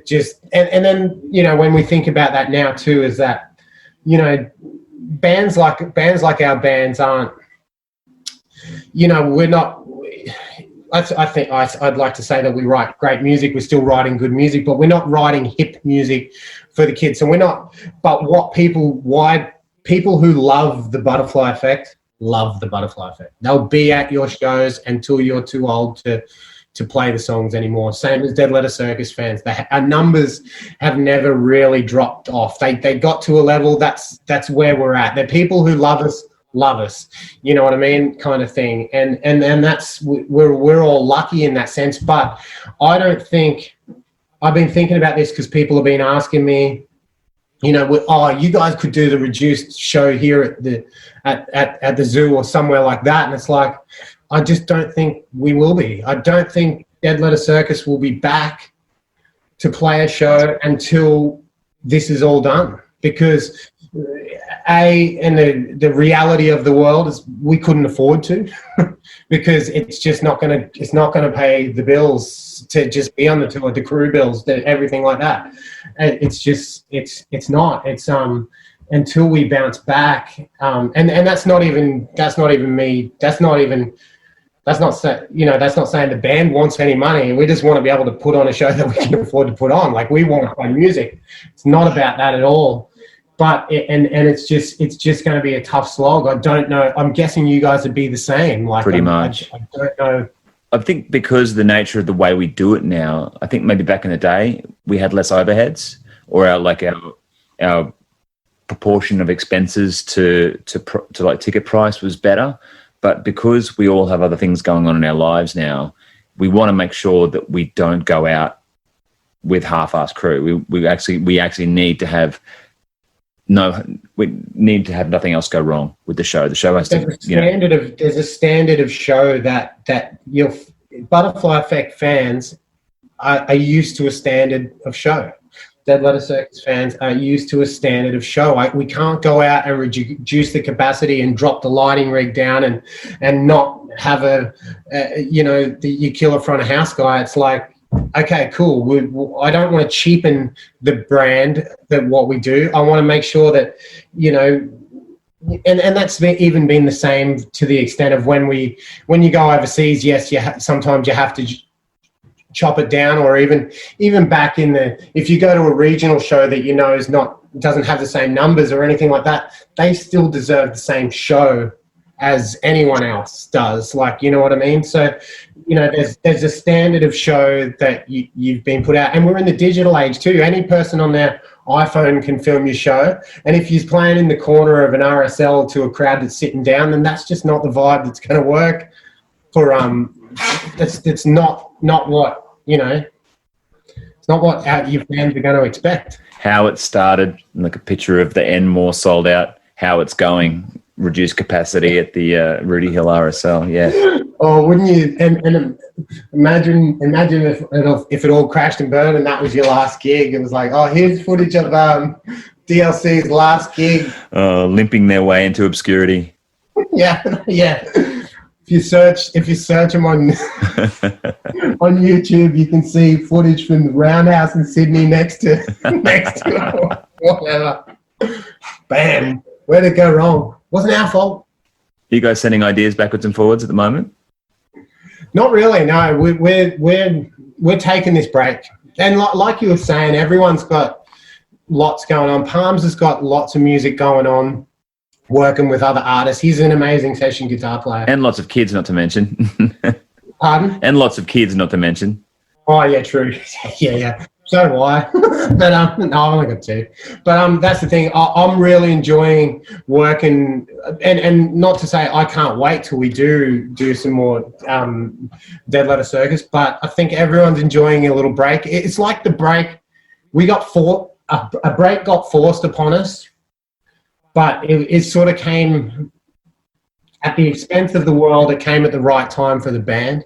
just and then when we think about that now too, is that bands like our bands aren't. We're not. I think I'd like to say that we write great music. We're still writing good music, but we're not writing hip music for the kids. So we're not. But why people who love the Butterfly Effect love the Butterfly Effect. They'll be at your shows until you're too old to play the songs anymore. Same as Dead Letter Circus fans. Our numbers have never really dropped off. They got to a level that's where we're at. They're people who love us, you know what I mean, kind of thing. And that's, we're all lucky in that sense. But I don't think, I've been thinking about this because people have been asking me, you know, oh, you guys could do the reduced show here at the zoo or somewhere like that. And it's like, I just don't think we will be. I don't think Dead Letter Circus will be back to play a show until this is all done. Because the reality of the world is we couldn't afford to, because it's just not gonna pay the bills to just be on the tour, the crew bills, everything like that. It's not until we bounce back, and that's not even me. That's not saying the band wants any money. We just want to be able to put on a show that we can afford to put on. Like, we want to play music. It's not about that at all. But it's just going to be a tough slog. I don't know. I'm guessing you guys would be the same. Like, pretty much. I don't know. I think because of the nature of the way we do it now, I think maybe back in the day we had less overheads, or our proportion of expenses to like ticket price was better. But because we all have other things going on in our lives now, we want to make sure that we don't go out with half-assed crew. We actually need to have nothing else go wrong with the show. The show has to, there's a standard of show that your Butterfly Effect fans are used to a standard of show. Dead Letter Circus fans are used to a standard of show. We can't go out and reduce the capacity and drop the lighting rig down and not have you kill a front of house guy. It's like, okay, cool. I don't want to cheapen the brand that what we do. I want to make sure that, and that's even been the same to the extent of when you go overseas. Yes, sometimes you have to chop it down, or even back in if you go to a regional show that doesn't have the same numbers or anything like that, they still deserve the same show as anyone else does. Like, you know what I mean? So, there's a standard of show that you've been put out, and we're in the digital age too. Any person on their iPhone can film your show, and if you're playing in the corner of an RSL to a crowd that's sitting down, then that's just not the vibe that's going to work for it's not what it's not what your fans are going to expect. How it started, like a picture of the Enmore sold out, how it's going, reduced capacity at the Rudy Hill RSL. Yeah. Oh, wouldn't you? And imagine if it all crashed and burned and that was your last gig. It was like, oh, here's footage of DLC's last gig. Limping their way into obscurity. Yeah. If you search them on YouTube, you can see footage from the Roundhouse in Sydney next to whatever. Bam! Where'd it go wrong? Wasn't our fault. You guys sending ideas backwards and forwards at the moment? Not really. No, we're taking this break, and like you were saying, everyone's got lots going on. Palms has got lots of music going on, working with other artists. He's an amazing session guitar player. And lots of kids, not to mention. Pardon? And lots of kids, not to mention. Oh, yeah, true. Yeah. So do I. But, no, I've only got two. But that's the thing. I'm really enjoying working, and not to say I can't wait till we do some more Dead Letter Circus, but I think everyone's enjoying a little break. It's like the break, a break got forced upon us, but it sort of came at the expense of the world. It came at the right time for the band.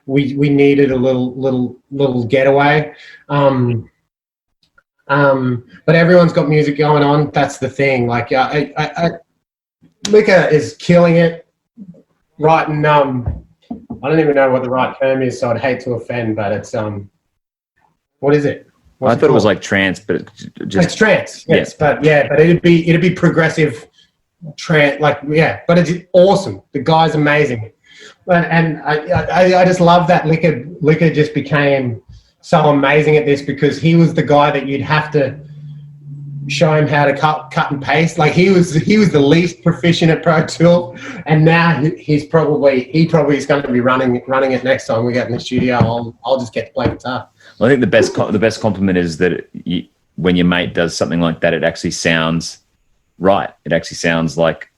We needed a little getaway. But everyone's got music going on. That's the thing. Like, Liquor is killing it. Writing, I don't even know what the right term is, so I'd hate to offend, but it's what is it? I thought it was like trance, but it's trance. Yes, yeah. But it'd be progressive trance. Like, yeah, but it's awesome. The guy's amazing, and I just love that Liquor just became so amazing at this, because he was the guy that you'd have to show him how to cut and paste. Like he was the least proficient at Pro Tools, and now he probably is going to be running it next time we get in the studio. I'll just get to play guitar. Well, I think the best compliment is that when your mate does something like that, it actually sounds right. It actually sounds like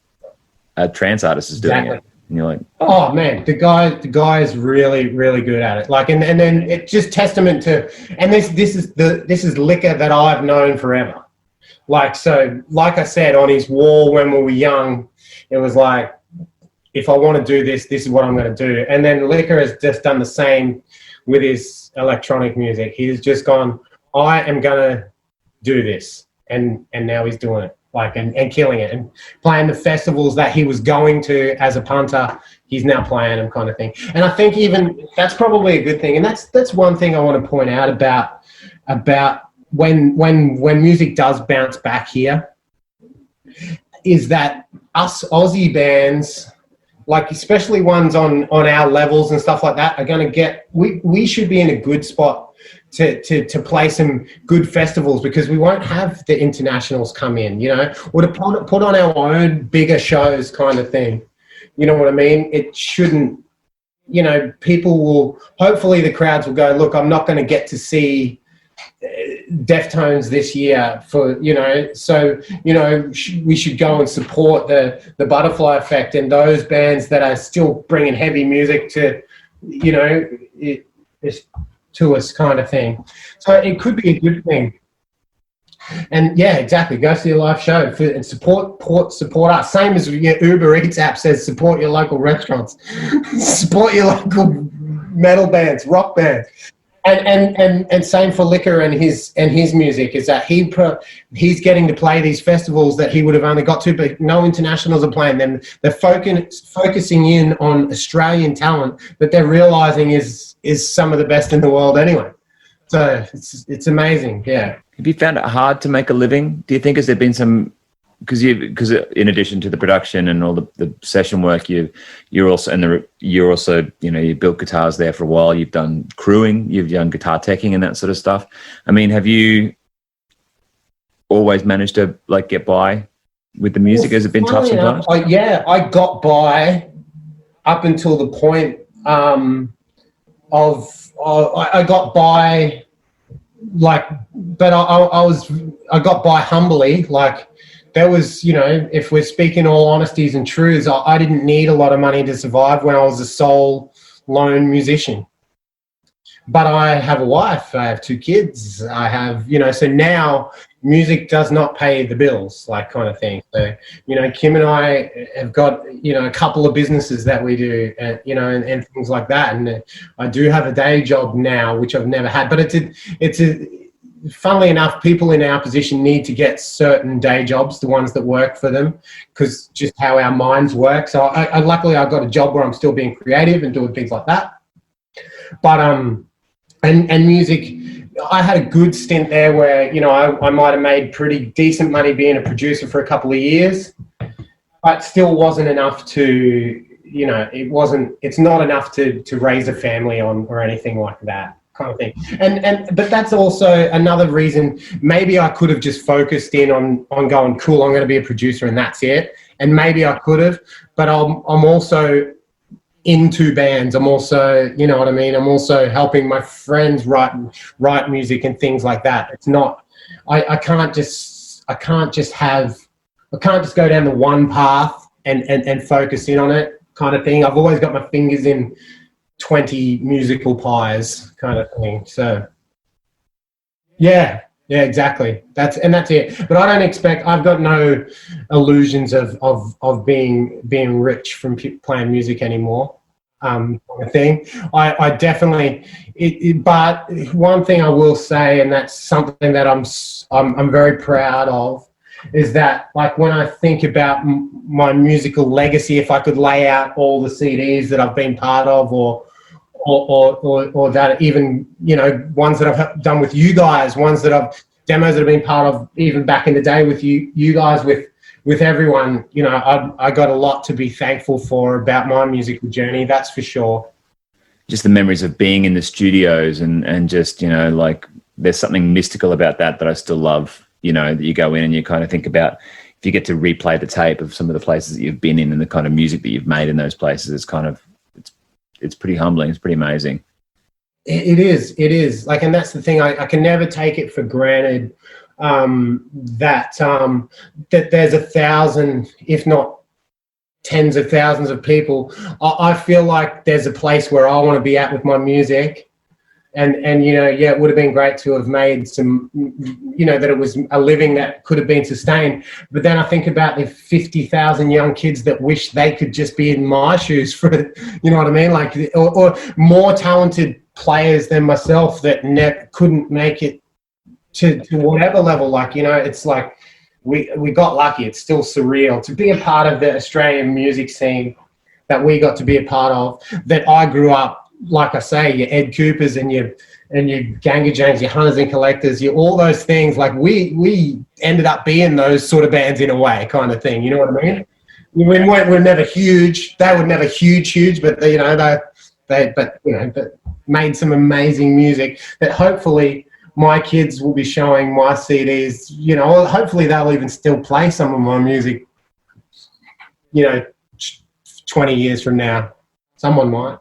a trance artist is doing it, and you're like, oh man, the guy is really, really good at it. Like, and then it's just testament to, and this is Liquor that I've known forever. Like, so, like I said, on his wall when we were young, it was like, if I want to do this, this is what I'm going to do. And then Liquor has just done the same with his electronic music. He's just gone, I am going to do this. And now he's doing it, like, and killing it. And playing the festivals that he was going to as a punter, he's now playing them, kind of thing. And I think even that's probably a good thing. And that's one thing I want to point out about when music does bounce back here, is that us Aussie bands, like especially ones on our levels and stuff like that, are going to get, we should be in a good spot to play some good festivals, because we won't have the internationals come in, you know, or to put on our own bigger shows, kind of thing. You know what I mean? It shouldn't, you know, people will, hopefully the crowds will go, look, I'm not going to get to see Deftones this year for, you know, so, you know, we should go and support the Butterfly Effect and those bands that are still bringing heavy music to, you know, to us, kind of thing. So it could be a good thing. And yeah, exactly. Go see a live show and support us. Same as your Uber Eats app says, support your local restaurants, support your local metal bands, rock bands. And same for Liquor and his music, is that he's getting to play these festivals that he would have only got to, but no internationals are playing them. They're focusing in on Australian talent that they're realizing is some of the best in the world anyway. So it's amazing. Yeah. Have you found it hard to make a living? Do you think, has there been some, because in addition to the production and all the session work, you're also you know, you built guitars there for a while. You've done crewing, you've done guitar teching and that sort of stuff. I mean, have you always managed to like get by with the music? Has it been tough sometimes? I got by up until the point I got by, like, but I got by humbly, like. There was, you know, if we're speaking all honesties and truths, I didn't need a lot of money to survive when I was a sole lone musician. But I have a wife, I have 2 kids, I have, you know, so now music does not pay the bills, like, kind of thing. So, you know, Kim and I have got, you know, a couple of businesses that we do, you know, and things like that. And I do have a day job now, which I've never had, but funnily enough, people in our position need to get certain day jobs, the ones that work for them, because just how our minds work. So luckily I got a job where I'm still being creative and doing things like that. But and music, I had a good stint there where, you know, I might have made pretty decent money being a producer for a couple of years, but still wasn't enough to, you know, it's not enough to raise a family on or anything like that, kind of thing. But that's also another reason maybe I could have just focused in on going, cool, I'm going to be a producer and that's it. And maybe I could have, but I'm also into bands. I'm also, you know what I mean? I'm also helping my friends write music and things like that. It's not, I can't just go down the one path and focus in on it, kind of thing. I've always got my fingers in 20 musical pies, kind of thing. So yeah, exactly. That's it. But I don't expect, I've got no illusions of being rich from playing music anymore. Kind of thing. I definitely, but one thing I will say, and that's something that I'm very proud of, is that, like, when I think about my musical legacy, if I could lay out all the CDs that I've been part of, or that, even, you know, ones that I've done with you guys, demos that I've been part of even back in the day with you guys, with everyone, you know, I got a lot to be thankful for about my musical journey, that's for sure. Just the memories of being in the studios and just, you know, like, there's something mystical about that I still love. you know, that you go in and you kind of think about, if you get to replay the tape of some of the places that you've been in and the kind of music that you've made in those places, it's kind of, it's pretty humbling. It's pretty amazing. It is like, and that's the thing. I can never take it for granted that there's 1,000, if not tens of thousands of people. I feel like there's a place where I want to be at with my music. And you know, yeah, it would have been great to have made some, you know, that it was a living that could have been sustained. But then I think about the 50,000 young kids that wish they could just be in my shoes for, you know what I mean? Like, or more talented players than myself that couldn't make it to whatever level. Like, you know, it's like we got lucky. It's still surreal to be a part of the Australian music scene that we got to be a part of, that I grew up, like I say, your Ed Coopers and your Ganga James, your Hunters and Collectors, all those things. Like we ended up being those sort of bands in a way, kind of thing. You know what I mean? We're never huge. They were never huge, but you know, but made some amazing music that hopefully my kids will be showing my CDs. You know, hopefully they'll even still play some of my music. You know, 20 years from now, someone might.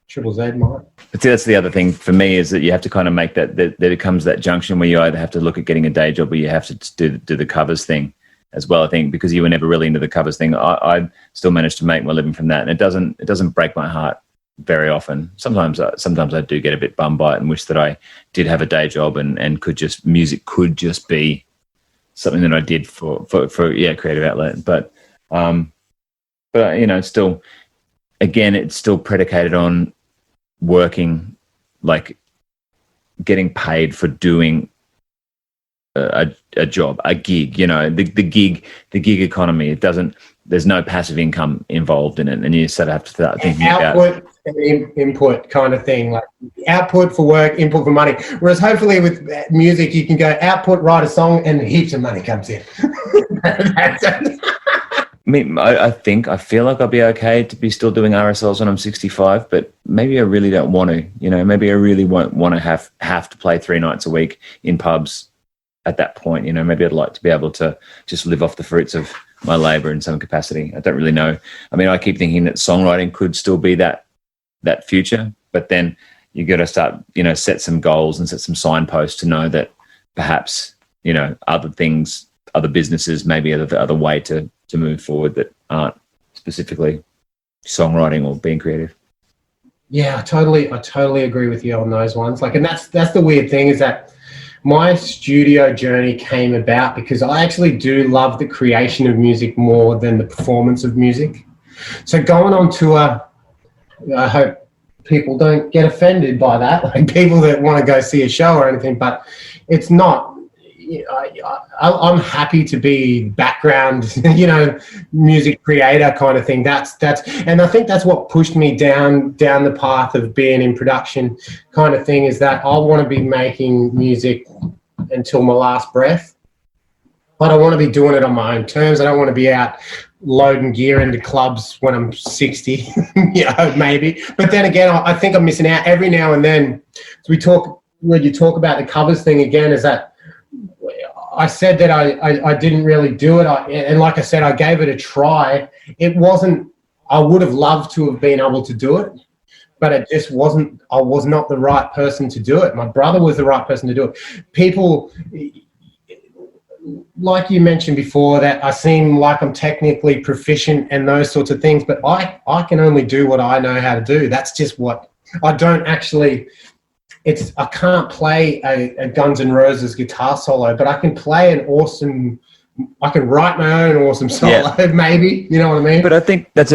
Triple Z might. But see, that's the other thing for me, is that you have to kind of make that there comes that junction where you either have to look at getting a day job or you have to do the covers thing as well. I think because you were never really into the covers thing, I still managed to make my living from that, and it doesn't break my heart very often. Sometimes I do get a bit bummed by it and wish that I did have a day job and music could just be something that I did for creative outlet. But you know, still, again, it's still predicated on working, like getting paid for doing a job, a gig. You know, the gig economy. There's no passive income involved in it, and you sort of have to start thinking output about and input kind of thing, like output for work, input for money. Whereas hopefully with music, you can go output, write a song, and heaps of money comes in. I feel like I'll be okay to be still doing RSLs when I'm 65, but maybe I really don't want to. You know, maybe I really won't want to have to play 3 nights a week in pubs at that point. You know, maybe I'd like to be able to just live off the fruits of my labour in some capacity. I don't really know. I mean, I keep thinking that songwriting could still be that future, but then you got to start, you know, set some goals and set some signposts to know that perhaps, you know, other things, other businesses, maybe the other way to move forward that aren't specifically songwriting or being creative. Yeah, I totally agree with you on those ones. Like, and that's the weird thing, is that my studio journey came about because I actually do love the creation of music more than the performance of music. So going on tour, I hope people don't get offended by that, like people that want to go see a show or anything, but it's not. I'm happy to be background, you know, music creator kind of thing. That's, and I think that's what pushed me down the path of being in production kind of thing, is that I want to be making music until my last breath, but I want to be doing it on my own terms. I don't want to be out loading gear into clubs when I'm 60, you know, maybe. But then again, I think I'm missing out every now and then. So when you talk about the covers thing again, is that I said that I didn't really do it. And like I said, I gave it a try. It wasn't, I would have loved to have been able to do it, but it just wasn't, I was not the right person to do it. My brother was the right person to do it. People, like you mentioned before, that I seem like I'm technically proficient and those sorts of things, but I can only do what I know how to do. That's just what, I don't actually... I can't play a Guns N' Roses guitar solo, but I can play I can write my own awesome solo, maybe, you know what I mean? But I think that's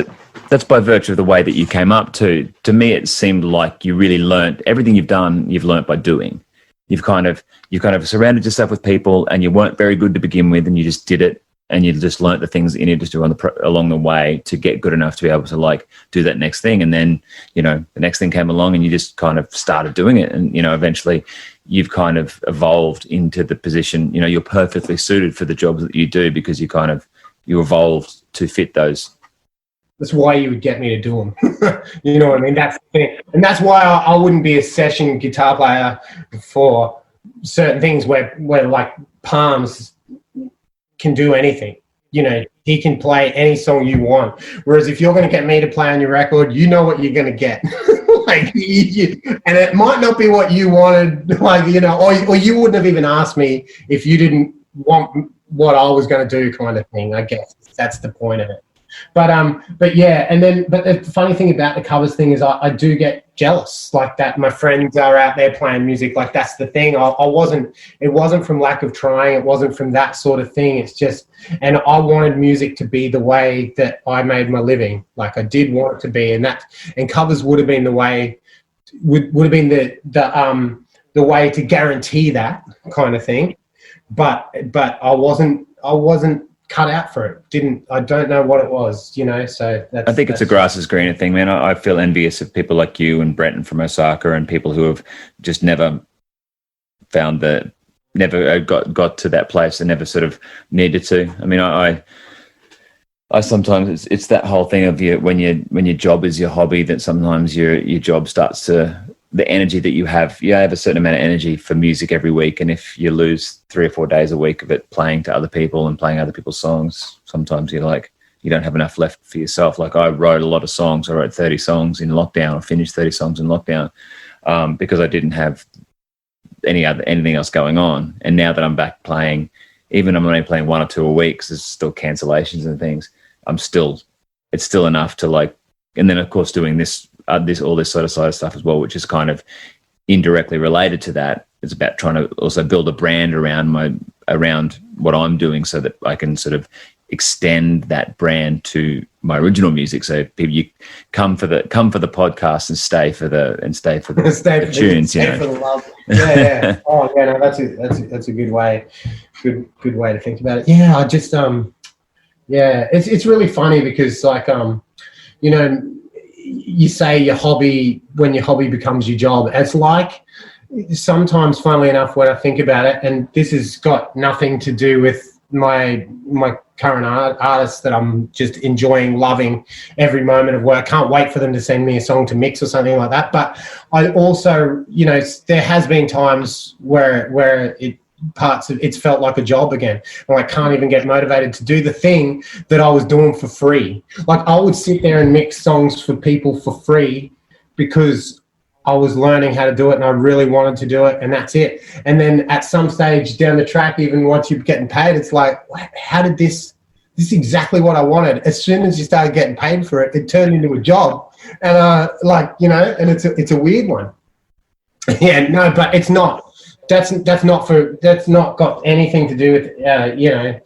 by virtue of the way that you came up to. To me, it seemed like you really learned everything you've learned by doing. You've kind of surrounded yourself with people, and you weren't very good to begin with, and you just did it. And you just learnt the things that you needed to do along the way to get good enough to be able to like do that next thing. And then, you know, the next thing came along and you just kind of started doing it. And, you know, eventually you've kind of evolved into the position, you know, you're perfectly suited for the jobs that you do because you evolved to fit those. That's why you would get me to do them. You know what I mean? That's the thing. And that's why I wouldn't be a session guitar player for certain things where like Palms can do anything. You know, he can play any song you want. Whereas if you're going to get me to play on your record, you know what you're going to get. Like, and it might not be what you wanted, like, you know, or you wouldn't have even asked me if you didn't want what I was going to do, kind of thing. I guess that's the point of it. But yeah, and then, but the funny thing about the covers thing is I do get jealous like that. My friends are out there playing music. Like, that's the thing. It wasn't from lack of trying. It wasn't from that sort of thing. It's just, and I wanted music to be the way that I made my living. Like, I did want it to be, and covers would have been the way, would have been the way to guarantee that kind of thing. But I wasn't cut out for it. I don't know what it was, you know. So I think it's a grass is greener thing, man. I feel envious of people like you and Brenton from Osaka, and people who have just never found never got to that place and never sort of needed to. I mean, I sometimes it's that whole thing of when your job is your hobby, that sometimes your job starts to, the energy that you have a certain amount of energy for music every week, and if you lose 3 or 4 days a week of it playing to other people and playing other people's songs, sometimes you're like, you don't have enough left for yourself. Like, I wrote a lot of songs. I wrote 30 songs in lockdown. I finished 30 songs in lockdown because I didn't have anything else going on. And now that I'm back playing, even I'm only playing 1 or 2 a week, because there's still cancellations and things, it's still enough to, like, and then of course doing all this sort of side stuff as well, which is kind of indirectly related to that. It's about trying to also build a brand around what I'm doing, so that I can sort of extend that brand to my original music. So people, you come for the podcast and stay for the tunes. Stay for the love. Yeah. Oh yeah, no, that's a good way to think about it. Yeah, I just it's really funny because, like, you know, you say when your hobby becomes your job. It's like, sometimes, funnily enough, when I think about it, and this has got nothing to do with my current artists that I'm just enjoying, loving every moment of work. Can't wait for them to send me a song to mix or something like that. But I also, you know, there has been times where it's felt like a job again, and I can't even get motivated to do the thing that I was doing for free. Like, I would sit there and mix songs for people for free because I was learning how to do it and I really wanted to do it, and that's it. And then at some stage down the track, even once you're getting paid, it's like, how did this is exactly what I wanted. As soon as you started getting paid for it, it turned into a job. And like, you know, and it's a weird one. Yeah, no, but it's not. That's not got anything to do with you know,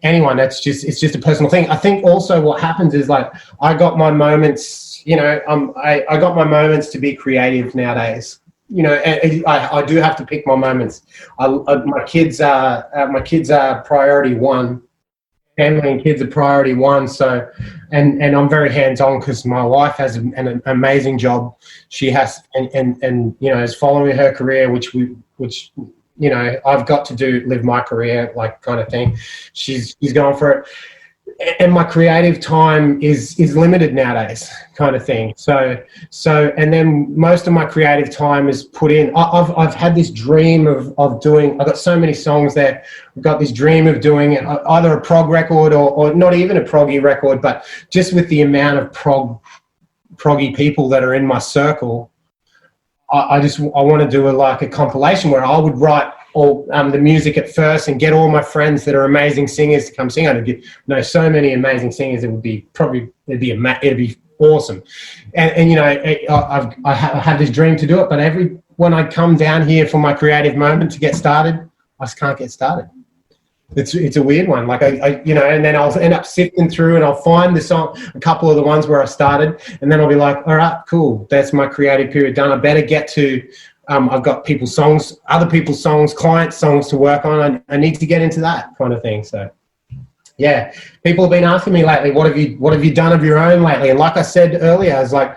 anyone. It's just a personal thing. I think also what happens is, like, I got my moments, you know, I got my moments to be creative nowadays. You know, I do have to pick my moments. My kids are priority one. Family and kids are priority one. So, and I'm very hands-on because my wife has an amazing job. She has, and you know, is following her career, which you know, I've got to live my career, like, kind of thing. She's going for it. And my creative time is limited nowadays, kind of thing. So, and then most of my creative time is put in. I've had this dream of doing. I've got so many songs that I've got this dream of doing either a prog record or not even a proggy record, but just with the amount of proggy people that are in my circle, I want to do a compilation where I would write all the music at first and get all my friends that are amazing singers to come sing. I know so many amazing singers. It'd be awesome. And you know, I have this dream to do it, but when I come down here for my creative moment to get started, I just can't get started. It's a weird one. Like, I you know, and then I'll end up sifting through and I'll find the song, a couple of the ones where I started, and then I'll be like, all right, cool, that's my creative period done. I better get to, I've got people's songs, other people's songs, clients' songs to work on. I need to get into that kind of thing. So, yeah, people have been asking me lately, what have you done of your own lately? And like I said earlier, I was like,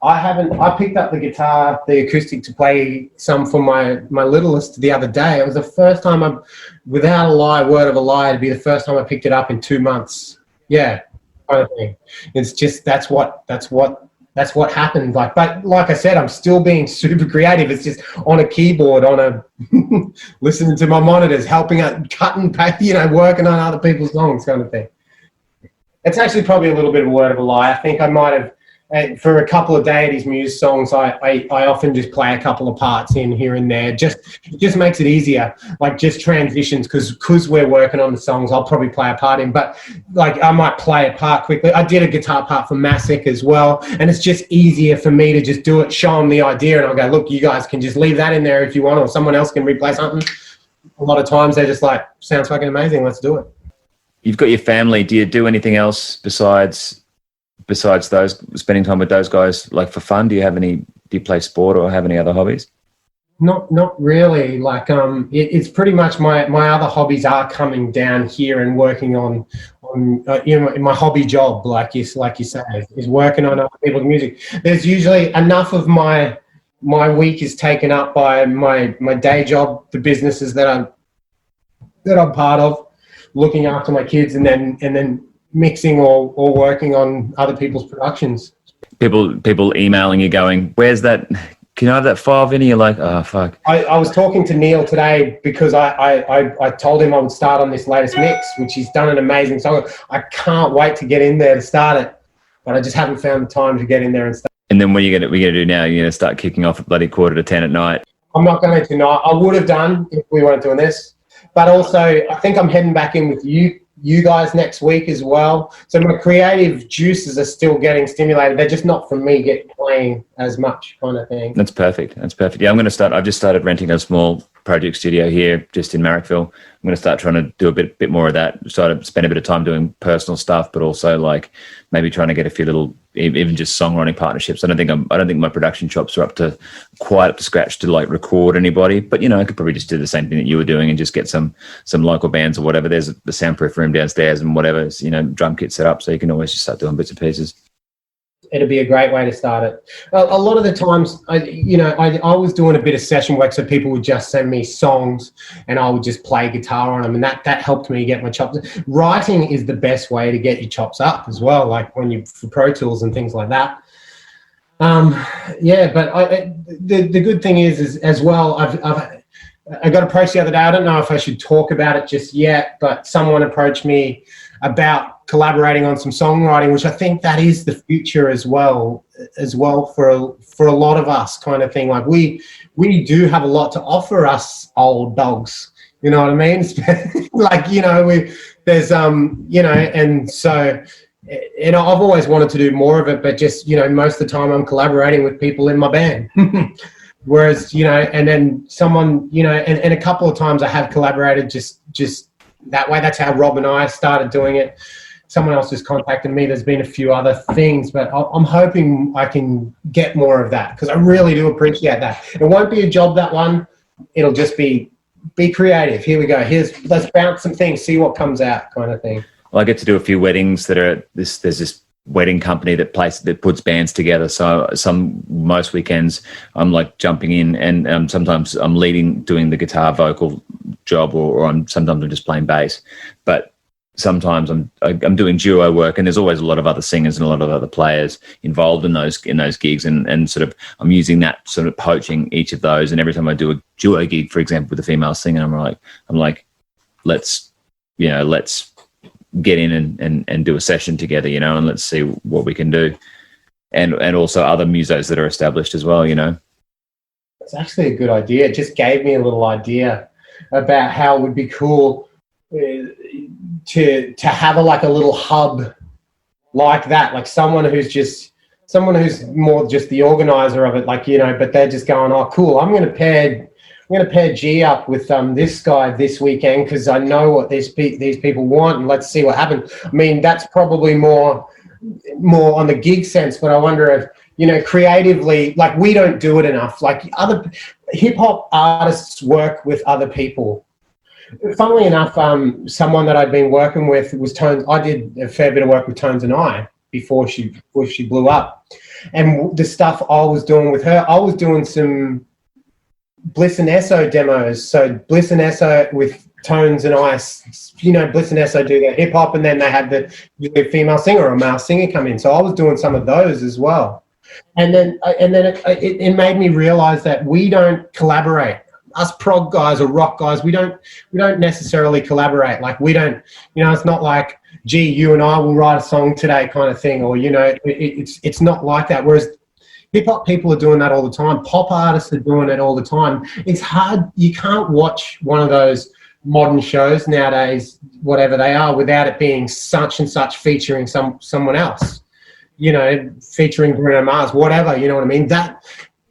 I picked up the guitar, the acoustic, to play some for my littlest the other day. It was the first time without a lie, word of a lie, it'd be the first time I picked it up in 2 months. Yeah, kind of thing. It's just, that's what that's what happened. Like, but like I said, I'm still being super creative. It's just on a keyboard, on a listening to my monitors, helping out, cutting, working on other people's songs, kind of thing. It's actually probably a little bit of a word of a lie. I think I might have, for a couple of Deity's Muse songs, I often just play a couple of parts in here and there. It just makes it easier, like just transitions, because we're working on the songs, I'll probably play a part in, but like I might play a part quickly. I did a guitar part for Massic as well, and it's just easier for me to just do it, show them the idea, and I'll go, look, you guys can just leave that in there if you want, or someone else can replay something. A lot of times they're just like, sounds fucking amazing, let's do it. You've got your family. Do you do anything else besides those, spending time with those guys, like for fun? Do you play sport or have any other hobbies? Not really. Like it's pretty much my other hobbies are coming down here and working on my hobby job, like you say, is working on other people's music. There's usually enough of my week is taken up by my day job, the businesses that I'm part of, looking after my kids, and then mixing or working on other people's productions. People emailing you going, where's that? Can I have that file, Vinny? You're like, oh, fuck. I was talking to Neil today because I told him I would start on this latest mix, which he's done an amazing song. I can't wait to get in there to start it, but I just haven't found the time to get in there and start. And then what are you going to do now? You're going to start kicking off at bloody 9:45 at night? I'm not going to tonight. I would have done if we weren't doing this. But also, I think I'm heading back in with you guys next week as well. So my creative juices are still getting stimulated. They're just not from me playing as much, kind of thing. That's perfect. Yeah, I've just started renting a small project studio here just in Marrickville. I'm going to start trying to do a bit more of that. Start to spend a bit of time doing personal stuff, but also like maybe trying to get a few little, even just songwriting partnerships. I don't think my production chops are quite up to scratch to like record anybody, but I could probably just do the same thing that you were doing and just get some local bands or whatever. There's the soundproof room downstairs and whatever, drum kit set up, so you can always just start doing bits and pieces. It'd be a great way to start it. A lot of the times, I was doing a bit of session work, so people would just send me songs and I would just play guitar on them, and that helped me get my chops. Writing is the best way to get your chops up as well, like when you for Pro Tools and things like that. Yeah, but the good thing is as well, I got approached the other day. I don't know if I should talk about it just yet, but someone approached me about collaborating on some songwriting, which I think that is the future as well for a lot of us, kind of thing. Like we do have a lot to offer us old dogs, you know what I mean? Like, there's and so, and I've always wanted to do more of it, but just, most of the time I'm collaborating with people in my band. Whereas, and then someone, and a couple of times I have collaborated just that way. That's how Rob and I started doing it. Someone else just contacted me. There's been a few other things, but I'm hoping I can get more of that, because I really do appreciate that. It won't be a job, that one. It'll just be creative. Here we go. Let's bounce some things, see what comes out, kind of thing. Well, I get to do a few weddings that are there's this wedding company that puts bands together. So most weekends I'm like jumping in, and sometimes I'm doing the guitar vocal job, or sometimes I'm just playing bass. But sometimes I'm doing duo work, and there's always a lot of other singers and a lot of other players involved in those gigs, and sort of I'm using that, sort of poaching each of those. And every time I do a duo gig, for example, with a female singer, I'm like, let's get in and do a session together, and let's see what we can do. And also other musos that are established as well, It's actually a good idea. It just gave me a little idea about how it would be cool to have a little hub like that, like someone who's more just the organizer of it, but they're just going, oh cool, I'm going to pair G up with this guy this weekend because I know what these people want, and let's see what happens. I mean, that's probably more on the gig sense, but I wonder if, creatively, like we don't do it enough. Like other hip hop artists work with other people. Funnily enough, someone that I'd been working with was Tones. I did a fair bit of work with Tones and I before she blew up, and the stuff I was doing with her, I was doing some Bliss and Esso demos. So Bliss and Esso with Tones and I, Bliss and Esso do their hip hop, and then they had the female singer or male singer come in. So I was doing some of those as well. And then it made me realize that we don't collaborate. Us prog guys or rock guys, we don't necessarily collaborate. Like we don't, it's not like, gee, you and I will write a song today kind of thing, or it's not like that. Whereas hip hop people are doing that all the time. Pop artists are doing it all the time. It's hard. You can't watch one of those modern shows nowadays, whatever they are, without it being such and such featuring someone else. Featuring Bruno Mars, whatever. You know what I mean? That.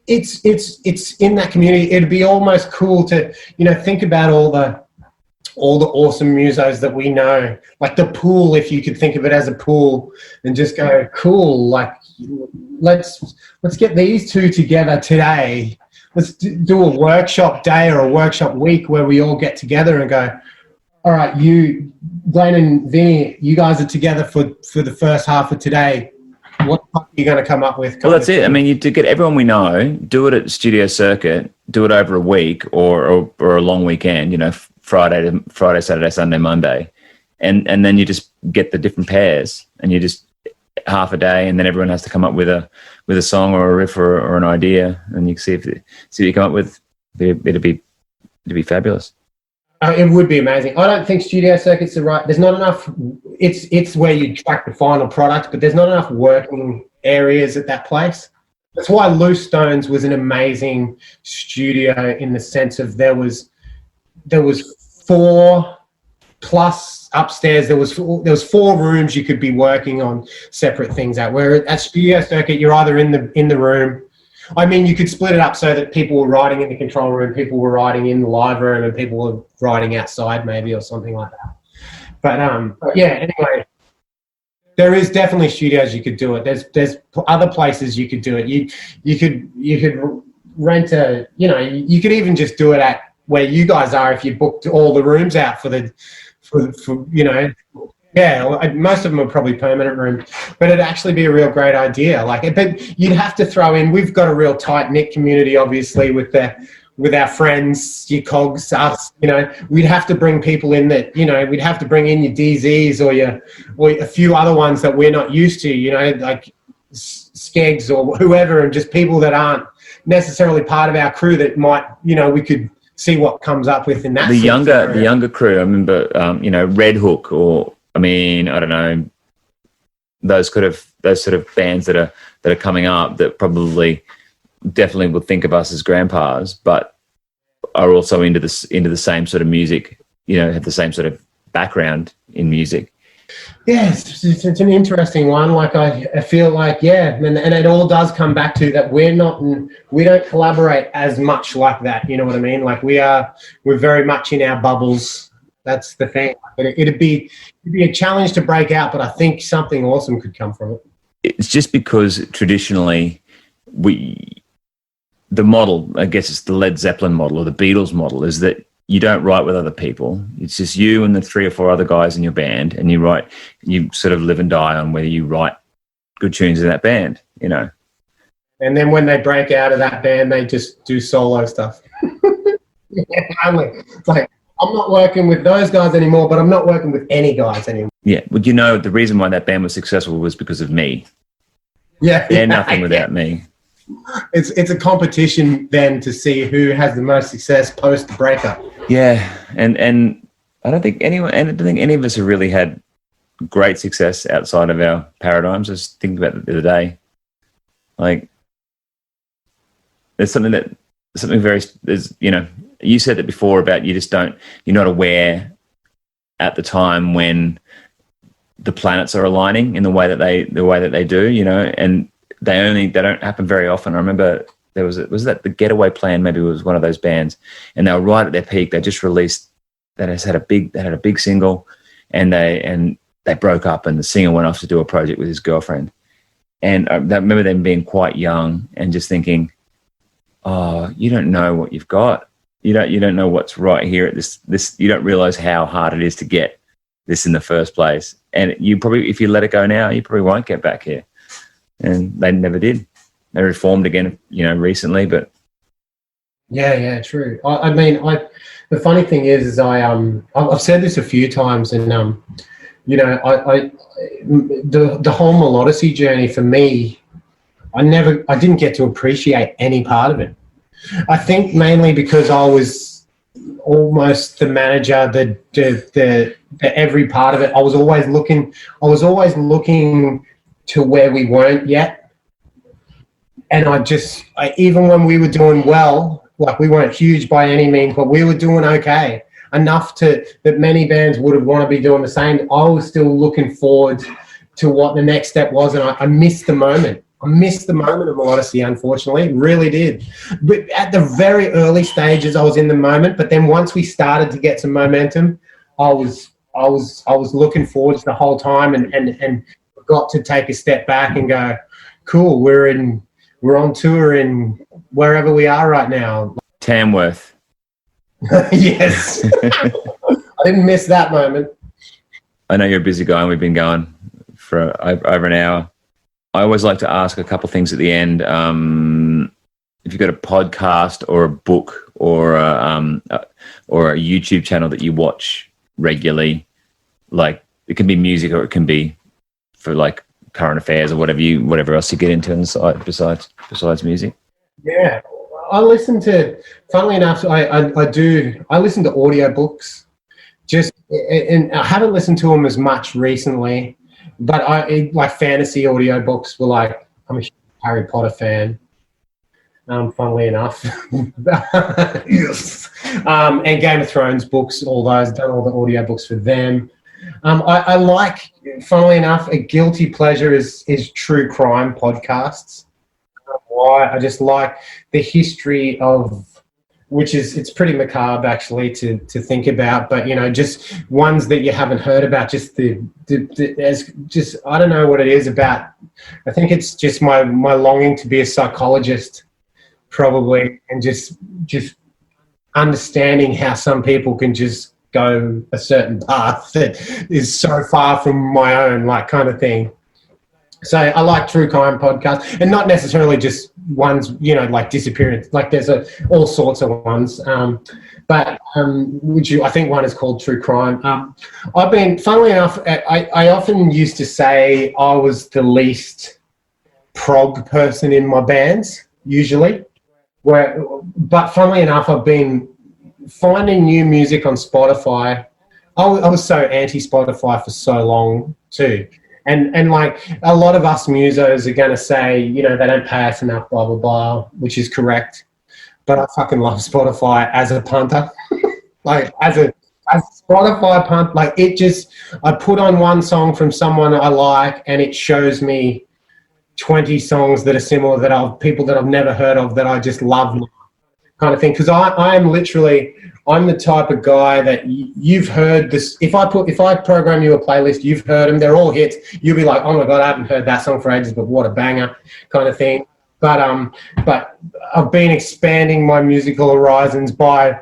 It's in that community. It'd be almost cool to think about all the awesome musos that we know, like the Pool, if you could think of it as a pool, and just go, cool, like let's get these two together today. Let's do a workshop day or a workshop week where we all get together and go, all right, you, Glenn and Vinny, you guys are together for the first half of today. What are you going to come up with? Well, that's it. I mean, to get everyone we know, do it at Studio Circuit, do it over a week or a long weekend, Friday, Saturday, Sunday, Monday. And then you just get the different pairs and you just half a day, and then everyone has to come up with a song or a riff or an idea, and you see what you come up with. It'd be fabulous. It would be amazing. I don't think Studio Circuit's the right. There's not enough. It's where you track the final product, but there's not enough working areas at that place. That's why Loose Stones was an amazing studio in the sense of there was 4 plus upstairs. There was 4 rooms you could be working on separate things at. Where at Studio Circuit, you're either in the room. I mean, you could split it up so that people were writing in the control room, people were writing in the live room, and people were writing outside maybe or something like that. But yeah, anyway, there is definitely studios you could do it. There's other places you could do it. You could rent a, you could even just do it at where you guys are if you booked all the rooms out for yeah, most of them are probably permanent rooms, but it'd actually be a real great idea. But you'd have to throw in. We've got a real tight knit community, obviously, with our friends, your cogs, us. We'd have to bring people in that. We'd have to bring in your DZs or a few other ones that we're not used to. Like Skegs or whoever, and just people that aren't necessarily part of our crew that might, we could see what comes up with in that. The younger crew. I remember, Red Hook or. I mean, I don't know, those sort of bands that are coming up that probably definitely will think of us as grandpas, but are also into the same sort of music, have the same sort of background in music. Yes, it's an interesting one. Like I feel like, yeah, and it all does come back to that we don't collaborate as much like that. You know what I mean? Like we're very much in our bubbles. That's the thing. It'd be a challenge to break out, but I think something awesome could come from it. It's just because traditionally the model, I guess it's the Led Zeppelin model or the Beatles model, is that you don't write with other people. It's just you and the 3 or 4 other guys in your band, and you sort of live and die on whether you write good tunes in that band, And then when they break out of that band, they just do solo stuff. It's like, I'm not working with those guys anymore, but I'm not working with any guys anymore. Yeah, well, the reason why that band was successful was because of me. Yeah. They're nothing without me. It's a competition then to see who has the most success post the breakup. Yeah, and I don't think any of us have really had great success outside of our paradigms. I was thinking about it the other day. Like, there's something very, you said that before about you're not aware at the time when the planets are aligning in the way that they do, and they don't happen very often. I remember was that the Getaway Plan, maybe it was one of those bands, and they were right at their peak. They just released, they had a big single, and they broke up, and the singer went off to do a project with his girlfriend. And I remember them being quite young and just thinking, oh, you don't know what you've got. You don't know what's right here at this. You don't realize how hard it is to get this in the first place. And you probably, if you let it go now, you probably won't get back here. And they never did. They reformed again, recently, but. Yeah, true. I mean, the funny thing is I've said this a few times, and the whole melodicy journey for me, I didn't get to appreciate any part of it. I think mainly because I was almost the manager, the every part of it. I was always looking to where we weren't yet. And even when we were doing well, like we weren't huge by any means, but we were doing okay, enough that many bands would want to be doing the same. I was still looking forward to what the next step was, and I missed the moment. I missed the moment of Modesty, unfortunately, really did. But at the very early stages, I was in the moment. But then once we started to get some momentum, I was looking forward to the whole time, and got to take a step back and go, cool, we're on tour in wherever we are right now. Tamworth. Yes. I didn't miss that moment. I know you're a busy guy, and we've been going for over an hour. I always like to ask a couple of things at the end. If you've got a podcast or a book or a YouTube channel that you watch regularly, like it can be music or it can be for like current affairs or whatever else you get into on the side besides music. Yeah, I listen to. Funnily enough, I listen to audiobooks. And I haven't listened to them as much recently. But I like fantasy audiobooks were like, I'm a huge Harry Potter fan, funnily enough. Yes. And Game of Thrones books, all those, done all the audiobooks for them. I like, funnily enough, a guilty pleasure is true crime podcasts. Why? I just like the history of, it's pretty macabre actually to think about, but just ones that you haven't heard about, I don't know what it is about. I think it's just my longing to be a psychologist probably, and just understanding how some people can just go a certain path that is so far from my own, like, kind of thing. So I like true crime podcasts, and not necessarily just ones, like disappearance. Like there's all sorts of ones, but I think one is called True Crime. I've been, funnily enough, I often used to say I was the least prog person in my bands, usually. But funnily enough, I've been finding new music on Spotify. I was so anti-Spotify for so long too. And like a lot of us musos are going to say, they don't pay us enough, blah, blah, blah, which is correct. But I fucking love Spotify as a punter. Like as a Spotify punt, like I put on one song from someone I like and it shows me 20 songs that are similar, people that I've never heard of that I just love now, kind of thing. Because I'm the type of guy that you've heard this. If I program you a playlist, you've heard them. They're all hits. You'll be like, oh my God, I haven't heard that song for ages, but what a banger, kind of thing. But I've been expanding my musical horizons by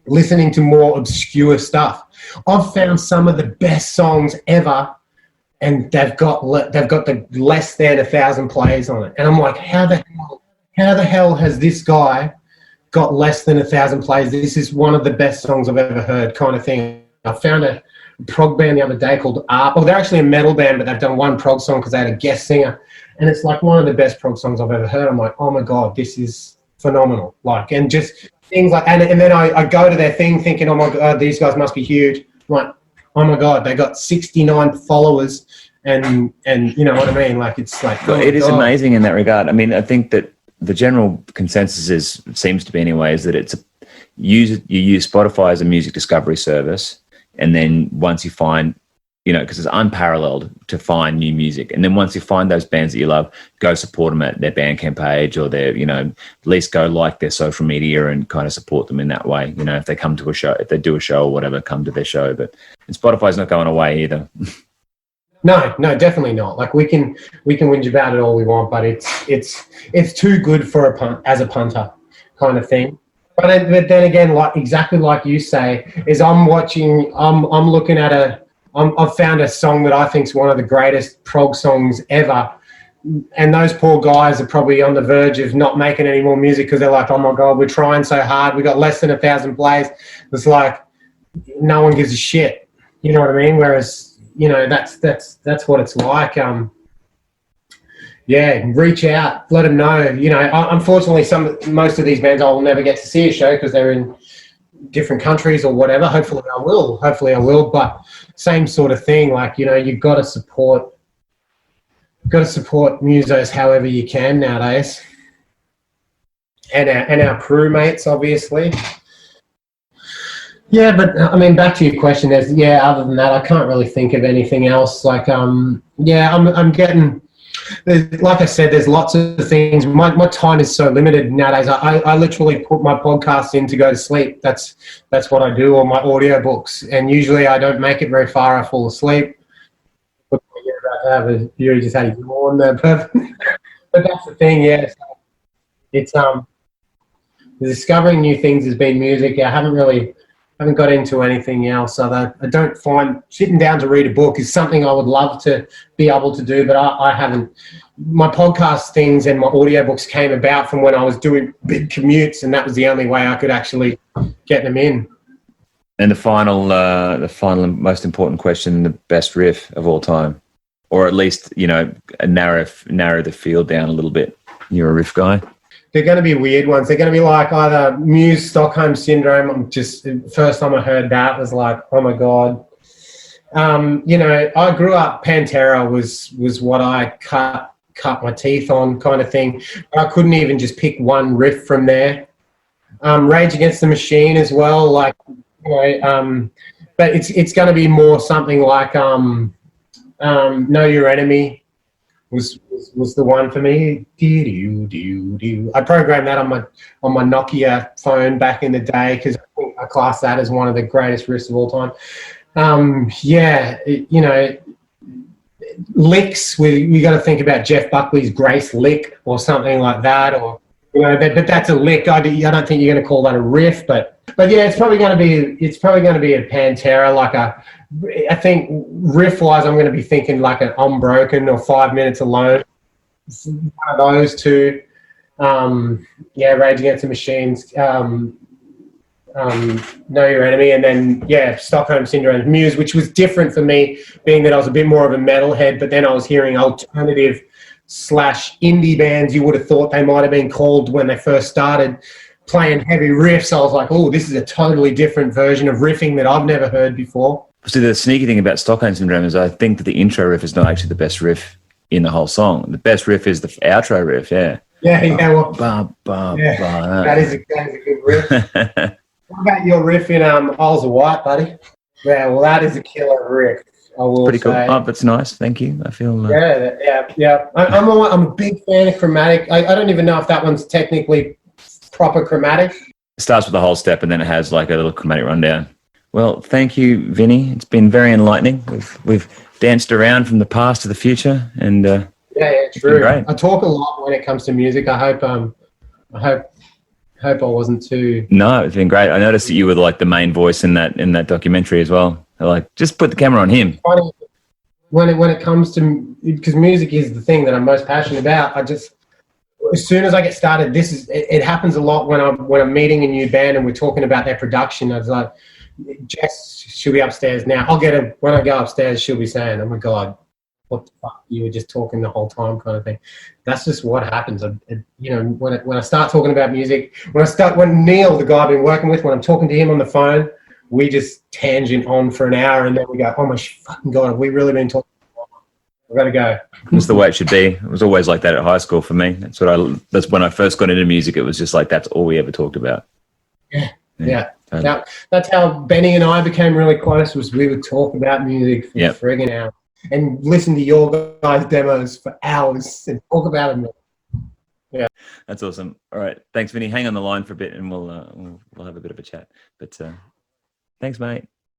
listening to more obscure stuff. I've found some of the best songs ever, and they've got the less than 1,000 plays on it. And I'm like, how the hell has this guy got less than 1,000 plays? This is one of the best songs I've ever heard, kind of thing. I found a prog band the other day called they're actually a metal band, but they've done one prog song because they had a guest singer, and it's like one of the best prog songs I've ever heard. I'm like, oh my God, this is phenomenal. Like, and just things like, and then I go to their thing thinking, oh my God, these guys must be huge. I'm like, oh my God, they got 69 followers, and you know what I mean? Like, it's like, it is amazing in that regard. I mean, I think that the general consensus seems to be anyway, is that you use Spotify as a music discovery service, and then once you find, because it's unparalleled to find new music, and then once you find those bands that you love, go support them at their Bandcamp page, or their, at least go like their social media and kind of support them in that way. If they come to a show, if they do a show or whatever, come to their show. But Spotify's not going away either. No, definitely not. Like we can whinge about it all we want, but it's too good for as a punter, kind of thing. But then again, like exactly like you say, is I'm looking at I've found a song that I think is one of the greatest prog songs ever, and those poor guys are probably on the verge of not making any more music because they're like, oh my God, we're trying so hard, we got less than 1,000 plays. It's like no one gives a shit. You know what I mean? Whereas, that's what it's like. yeah, reach out, let them know. You know, unfortunately, most of these bands I will never get to see a show because they're in different countries or whatever. Hopefully I will. But same sort of thing. Like, you know, you've got to support musos however you can nowadays, and our crewmates, obviously. Yeah, but I mean, back to your question. Other than that, I can't really think of anything else. Like, I'm getting. Like I said, there's lots of things. My time is so limited nowadays. I literally put my podcast in to go to sleep. That's what I do, or my audiobooks. And usually I don't make it very far. I fall asleep. You just had a yawn there, but that's the thing. Yeah, it's discovering new things has been music. I haven't got into anything else. I don't find sitting down to read a book is something I would love to be able to do, but I haven't. My podcast things and my audiobooks came about from when I was doing big commutes, and that was the only way I could actually get them in. And the final and most important question: the best riff of all time, or at least, you know, narrow the field down a little bit. You're a riff guy. They're going to be weird ones. They're going to be like either Muse, Stockholm Syndrome. First time I heard that was like, oh my God. You know, I grew up, Pantera was what I cut my teeth on, kind of thing. I couldn't even just pick one riff from there. Rage Against the Machine as well, like, you know, but it's going to be more something like Know Your Enemy was the one for me. I programmed that on my Nokia phone back in the day because I class that as one of the greatest riffs of all time. You know, licks. We got to think about Jeff Buckley's Grace Lick or something like that, or, you know, but that's a lick. I don't think you're going to call that a riff, but yeah, it's probably going to be a Pantera, like I think riff wise, I'm going to be thinking like an Unbroken or 5 Minutes Alone. One of those two. Rage Against the Machines. Know Your Enemy, and then Stockholm Syndrome, Muse, which was different for me, being that I was a bit more of a metalhead, but then I was hearing alternative / indie bands. You would have thought they might have been called when they first started playing heavy riffs. I was like, oh, this is a totally different version of riffing that I've never heard before. See, the sneaky thing about Stockholm Syndrome is I think that the intro riff is not actually the best riff in the whole song. The best riff is the outro riff, yeah. That is a good riff. What about your riff in Isles of Wight, buddy? Yeah, well, that is a killer riff, I will Pretty cool. say. Oh, that's nice. Thank you. I feel... Yeah. I'm a big fan of chromatic. I don't even know if that one's technically proper chromatic. It starts with the whole step and then it has like a little chromatic rundown. Well, thank you, Vinny. It's been very enlightening. We've danced around from the past to the future, and true. Great. I talk a lot when it comes to music. I hope I wasn't too... No, it's been great. I noticed that you were like the main voice in that documentary as well. Like, just put the camera on him. Funny, when it comes to, because music is the thing that I'm most passionate about. As soon as I get started, it happens a lot when I'm meeting a new band and we're talking about their production. I was like, Jess, she'll be upstairs now. I'll get her when I go upstairs. She'll be saying, "Oh my God, what the fuck? You were just talking the whole time," kind of thing. That's just what happens. When I start talking about music, when Neil, the guy I've been working with, when I'm talking to him on the phone, we just tangent on for an hour, and then we go, "Oh my fucking God, have we really been talking?" We've got to go. That's the way it should be. It was always like that at high school for me. That's when I first got into music. It was just like that's all we ever talked about. Yeah. Now, that's how Benny and I became really close. Was we would talk about music for friggin' hours and listen to your guys' demos for hours and talk about them. Yeah, that's awesome. All right, thanks, Vinny. Hang on the line for a bit, and we'll have a bit of a chat. But thanks, mate.